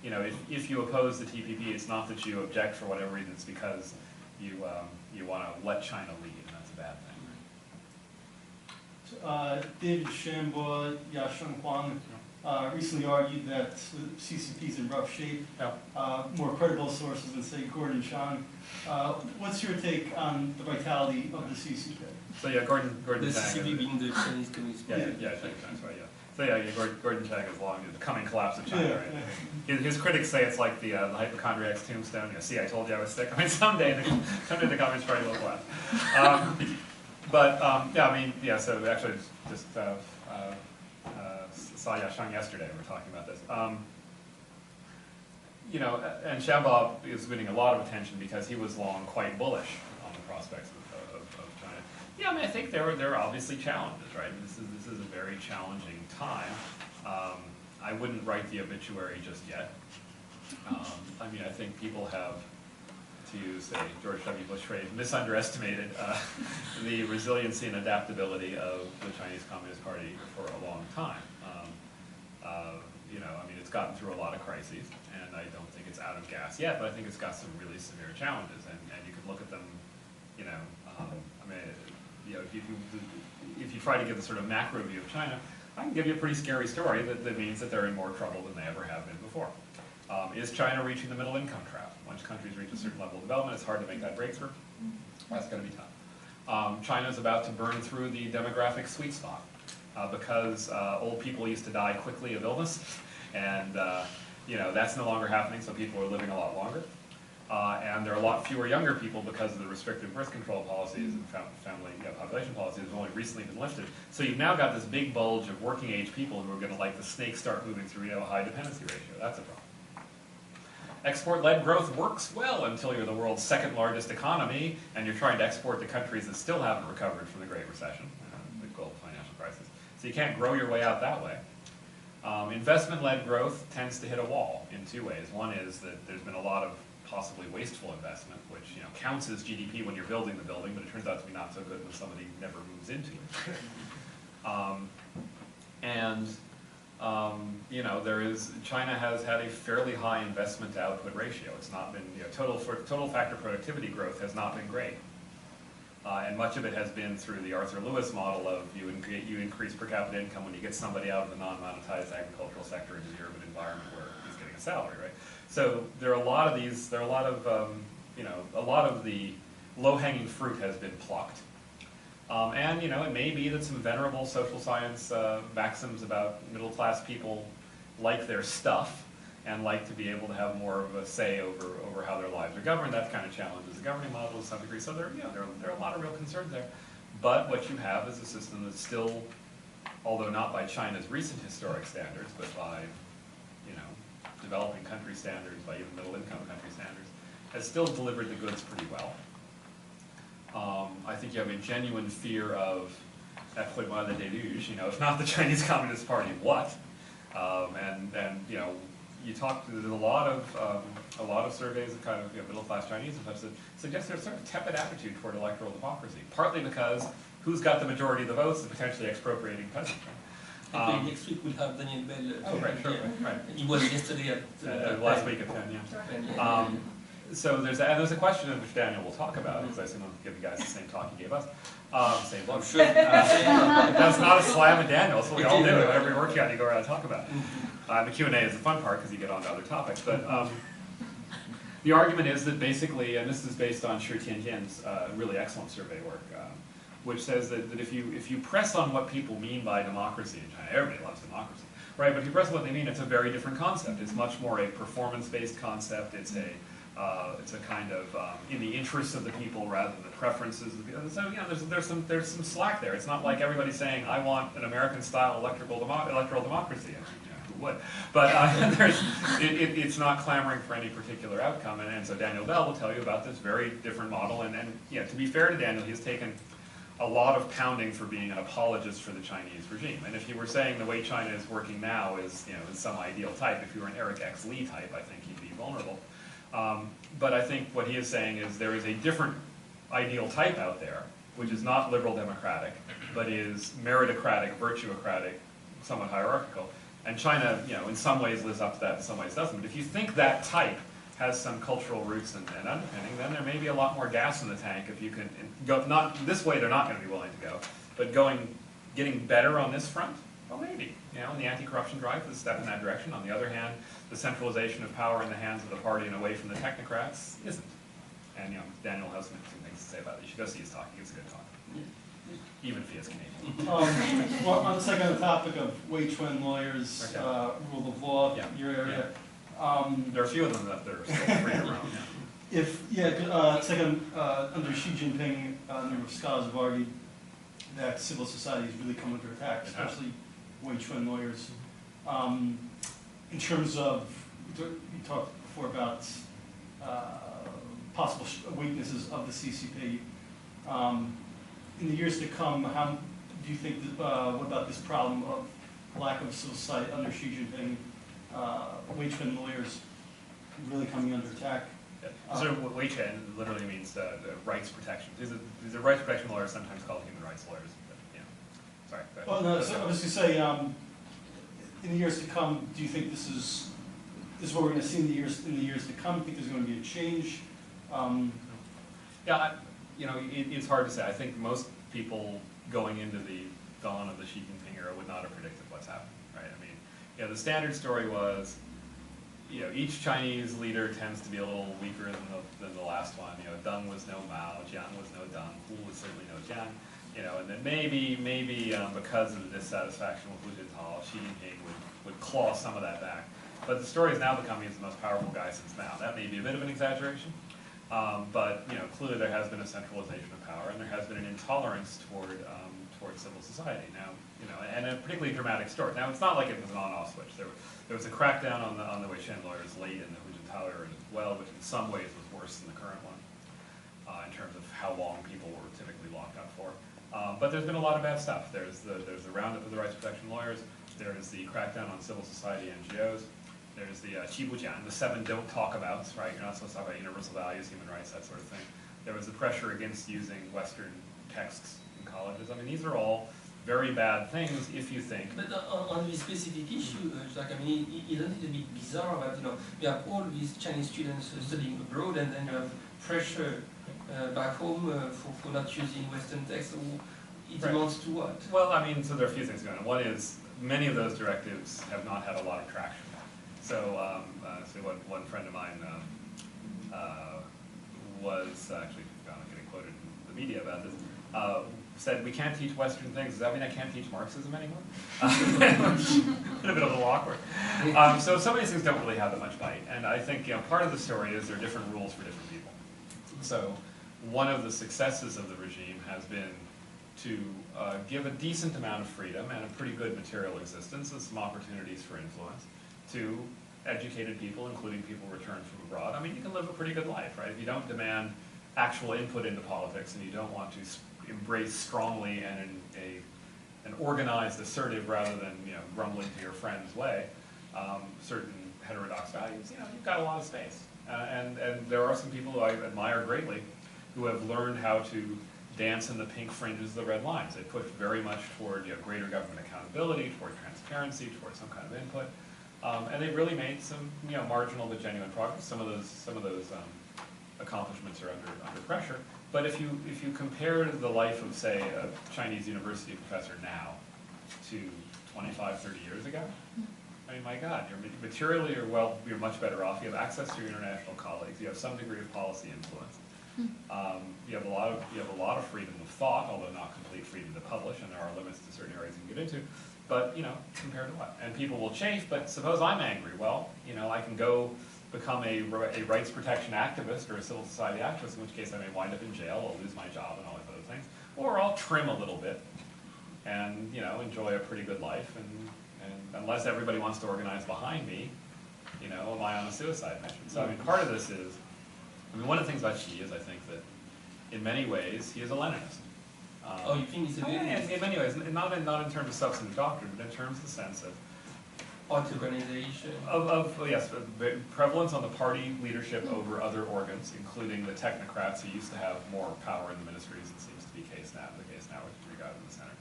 if you oppose the TPP, it's not that you object for whatever reason. It's because you want to let China lead, and that's a bad thing. David Shambaugh, Yasheng Huang recently argued that CCP is in rough shape. More credible sources would say Gordon Chang. What's your take on the vitality of the CCP? So Gordon The Chang. CCP being the Chinese Communist Party. Chang's right, So Gordon Chang is long the coming collapse of China, right? His critics say it's like the hypochondriac's tombstone. See, I told you I was sick. I mean, someday the Communist Party will collapse. So actually, just saw Yasheng yesterday. We were talking about this. And Shambaugh is winning a lot of attention because he was long quite bullish on the prospects of China. Yeah, I mean, I think there are obviously challenges, right? This is a very challenging time. I wouldn't write the obituary just yet. I mean, I think people have, to use a George W. Bush phrase, misunderestimated the resiliency and adaptability of the Chinese Communist Party for a long time. I mean, it's gotten through a lot of crises, and I don't think it's out of gas yet, but I think it's got some really severe challenges, and you can look at them, if you try to give the sort of macro view of China, I can give you a pretty scary story that means that they're in more trouble than they ever have been before. Is China reaching the middle income trap? Once countries reach a certain level of development, it's hard to make that breakthrough. That's going to be tough. China's about to burn through the demographic sweet spot because old people used to die quickly of illness, and that's no longer happening, so people are living a lot longer. And there are a lot fewer younger people because of the restrictive birth control policies and family population policies have only recently been lifted. So you've now got this big bulge of working age people who are going to, like the snake, start moving through a high dependency ratio. That's a problem. Export-led growth works well until you're the world's second largest economy and you're trying to export to countries that still haven't recovered from the Great Recession, the global financial crisis. So you can't grow your way out that way. Investment-led growth tends to hit a wall in two ways. One is that there's been a lot of possibly wasteful investment, which counts as GDP when you're building the building, but it turns out to be not so good when somebody never moves into it. China has had a fairly high investment to output ratio. It's not been, total factor productivity growth has not been great. And much of it has been through the Arthur Lewis model of you increase per capita income when you get somebody out of the non-monetized agricultural sector into the urban environment where he's getting a salary, right? So there are a lot of these, a lot of the low-hanging fruit has been plucked. It may be that some venerable social science maxims about middle-class people like their stuff and like to be able to have more of a say over how their lives are governed. That kind of challenges the governing model to some degree. So there are a lot of real concerns there. But what you have is a system that's still, although not by China's recent historic standards, but by developing country standards, by even middle-income country standards, has still delivered the goods pretty well. I think you have a genuine fear of après moi le déluge, you know, if not the Chinese Communist Party, what? And you know, you talk to, there's a lot of surveys of kind of, you know, middle-class Chinese and such that suggest there's sort of tepid attitude toward electoral democracy, partly because who's got the majority of the votes is potentially expropriating peasants. Next week we'll have Daniel Bell. Right, sure, right. He was yesterday at last week at 10, yeah. So there's a question which Daniel will talk about, because I assume I'll give you guys the same talk he gave us. Same book. Sure. That's not a slam at Daniel, that's what we all do. Every workshop you go around and talk about. The Q&A is the fun part because you get on to other topics. But the argument is that basically, and this is based on Shi Tiantian's really excellent survey work, which says that if you press on what people mean by democracy in China, everybody loves democracy, right? But if you press on what they mean, it's a very different concept. It's much more a performance-based concept. It's a kind of in the interests of the people rather than the preferences of the people. So you know, there's some slack there. It's not like everybody's saying, I want an American-style electoral democracy. You know, who would? But it's not clamoring for any particular outcome. And so Daniel Bell will tell you about this very different model. And you know, to be fair to Daniel, he's taken a lot of pounding for being an apologist for the Chinese regime. And if you were saying the way China is working now is, you know, is some ideal type, if you were an Eric X. Lee type, I think he'd be vulnerable. But I think what he is saying is there is a different ideal type out there, which is not liberal democratic, but is meritocratic, virtuocratic, somewhat hierarchical. And China, you know, in some ways lives up to that, in some ways doesn't. But if you think that type has some cultural roots and underpinning, then there may be a lot more gas in the tank if you can go, not this way they're not going to be willing to go, but getting better on this front, well maybe. You know, and the anti-corruption drive is a step in that direction. On the other hand, the centralization of power in the hands of the party and away from the technocrats isn't. And you know, Daniel has some interesting things to say about it. You should go see his talk. He gives a good talk. Even if he is Canadian. Well, on the second topic of Wei Chuan lawyers, Okay. Rule of law, Yeah. your area. There are a few of them that are still free to roam. Yeah. Second, under Xi Jinping, a number of scholars have argued that civil society has really come under attack, especially Wei Chuan lawyers. In terms of, you talked before about possible weaknesses of the CCP. In the years to come, how do you think, what about this problem of lack of civil society under Xi Jinping, Wei Chuan lawyers really coming under attack? Yeah. So Wei Chuan literally means the rights protection. These are rights protection lawyers, sometimes called human rights lawyers. But, yeah. Sorry. Well, no, so I was going to say, in the years to come, do you think this is what we're going to see in the years to come? Do you think there's going to be a change? Yeah, you know, it's hard to say. I think most people going into the dawn of the Xi Jinping era would not have predicted what's happened, right? I mean, you know, the standard story was, you know, each Chinese leader tends to be a little weaker than the last one. You know, Deng was no Mao, Jiang was no Deng, Hu was certainly no Jiang. You know, and then maybe because of the dissatisfaction with Hu Jintao, Xi Jinping would claw some of that back. But the story is now becoming he's the most powerful guy since Mao. That may be a bit of an exaggeration, but you know, clearly there has been a centralization of power, and there has been an intolerance toward civil society. Now, you know, and a particularly dramatic story. Now, it's not like it was an on-off switch. There was a crackdown on the Wei Chuan lawyers late in the Hu Jintao era as well, which in some ways was worse than the current one in terms of how long people were typically locked up for. But there's been a lot of bad stuff. There's the roundup of the rights protection lawyers. There is the crackdown on civil society NGOs. There's the Qibujian, the 7 don't talk abouts, right? You're not supposed to talk about universal values, human rights, that sort of thing. There was the pressure against using Western texts in colleges. I mean, these are all very bad things if you think. But on this specific issue, Jacques, I mean, isn't it a bit bizarre that, you know, you have all these Chinese students studying abroad, and then you have pressure back home for not using Western texts? So it amounts to what? Well, I mean, so there are a few things going on. One is many of those directives have not had a lot of traction. So, one friend of mine was actually getting quoted in the media about this. Said, we can't teach Western things. Does that mean I can't teach Marxism anymore? A bit of a little awkward. So some of these things don't really have that much bite. And I think, you know, part of the story is there are different rules for different people. So one of the successes of the regime has been to give a decent amount of freedom and a pretty good material existence and some opportunities for influence to educated people, including people returned from abroad. I mean, you can live a pretty good life, right? If you don't demand actual input into politics and you don't want to embrace strongly and in a an organized, assertive, rather than, you know, grumbling to your friend's way, certain heterodox values, you know, you've got a lot of space. And there are some people who I admire greatly who have learned how to dance in the pink fringes of the red lines. They push very much toward, you know, greater government accountability, toward transparency, toward some kind of input. And they've really made some, you know, marginal but genuine progress. Some of those accomplishments are under pressure. But if you compare the life of, say, a Chinese university professor now to 25, 30 years ago, I mean, my God, you're materially you're much better off. You have access to your international colleagues. You have some degree of policy influence. You have a lot of freedom of thought, although not complete freedom to publish, and there are limits to certain areas you can get into. But, you know, compared to what? And people will chafe, but suppose I'm angry. Well, you know, I can go become a rights protection activist or a civil society activist, in which case I may wind up in jail, I'll lose my job and all these other things. Or I'll trim a little bit and, you know, enjoy a pretty good life. And unless everybody wants to organize behind me, you know, am I on a suicide mission? So, I mean, part of this is, I mean, one of the things about Xi is I think that in many ways he is a Leninist. Oh, you think he's a Leninist? In many ways, not in terms of substantive doctrine, but in terms of the sense of organization. Yes, prevalence on the party leadership over other organs, including the technocrats who used to have more power in the ministries, it seems to be the case now with regard to the center.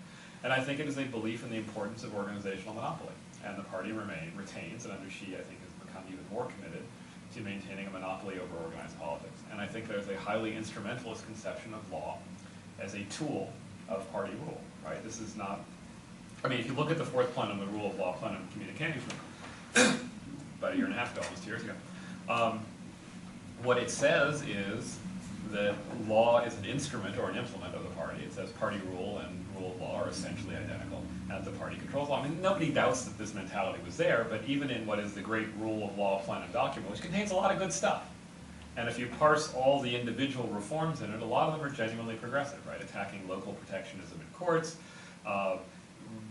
And I think it is a belief in the importance of organizational monopoly. And the party retains, and under Xi, I think, has become even more committed to maintaining a monopoly over organized politics. And I think there's a highly instrumentalist conception of law as a tool of party rule, right? This is not, I mean, if you look at the fourth plenum, the rule of law plenum communication, about a year and a half ago, almost 2 years ago, what it says is that law is an instrument or an implement of the party. It says party rule and rule of law are essentially identical, and the party controls law. I mean, nobody doubts that this mentality was there, but even in what is the great rule of law plenum document, which contains a lot of good stuff, and if you parse all the individual reforms in it, a lot of them are genuinely progressive, right? Attacking local protectionism in courts,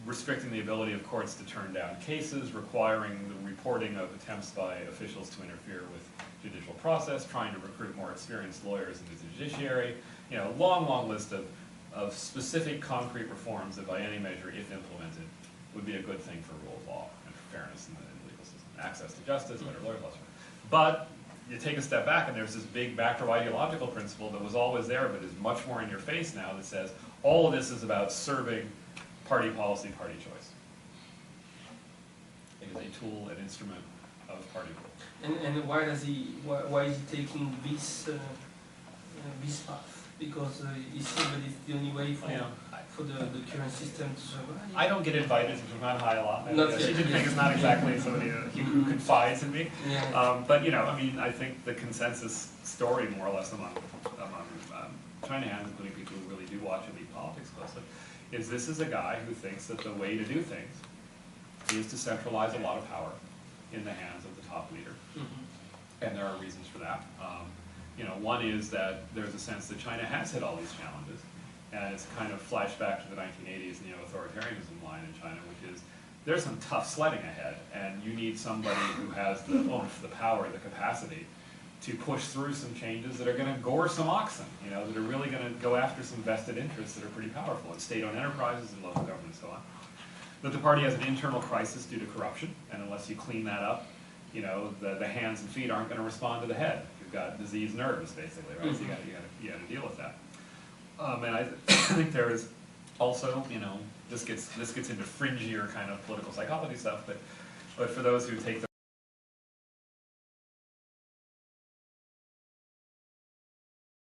restricting the ability of courts to turn down cases, requiring the reporting of attempts by officials to interfere with judicial process, trying to recruit more experienced lawyers into the judiciary. You know, long list of specific concrete reforms that by any measure, if implemented, would be a good thing for rule of law and for fairness in the legal system. Access to justice, better lawyers, less. But you take a step back and there's this big macro ideological principle that was always there but is much more in your face now that says all of this is about serving party policy, party choice. It is a tool, an instrument of party rule. And why is he taking this this path? Because he sees that it's the only way for the current system to survive. I don't get invited to Shanghai a lot. Not Xi Jinping is not exactly somebody who confides in me. Yeah. But, you know, I mean, I think the consensus story, more or less, among China hands, including people who really do watch elite politics closely, is this is a guy who thinks that the way to do things is to centralize a lot of power in the hands of the top leader. Mm-hmm. And there are reasons for that. You know, one is that there's a sense that China has hit all these challenges, and it's kind of flashback to the 1980s neo-authoritarianism line in China, which is there's some tough sledding ahead, and you need somebody who has the oomph, the power, the capacity to push through some changes that are going to gore some oxen, you know, that are really going to go after some vested interests that are pretty powerful in state-owned enterprises and local government and so on. That the party has an internal crisis due to corruption, and unless you clean that up, you know, the hands and feet aren't going to respond to the head. You've got diseased nerves, basically, right? Mm-hmm. So you got to deal with that. And I think there is also, you know, this gets into fringier kind of political psychology stuff, but for those who take the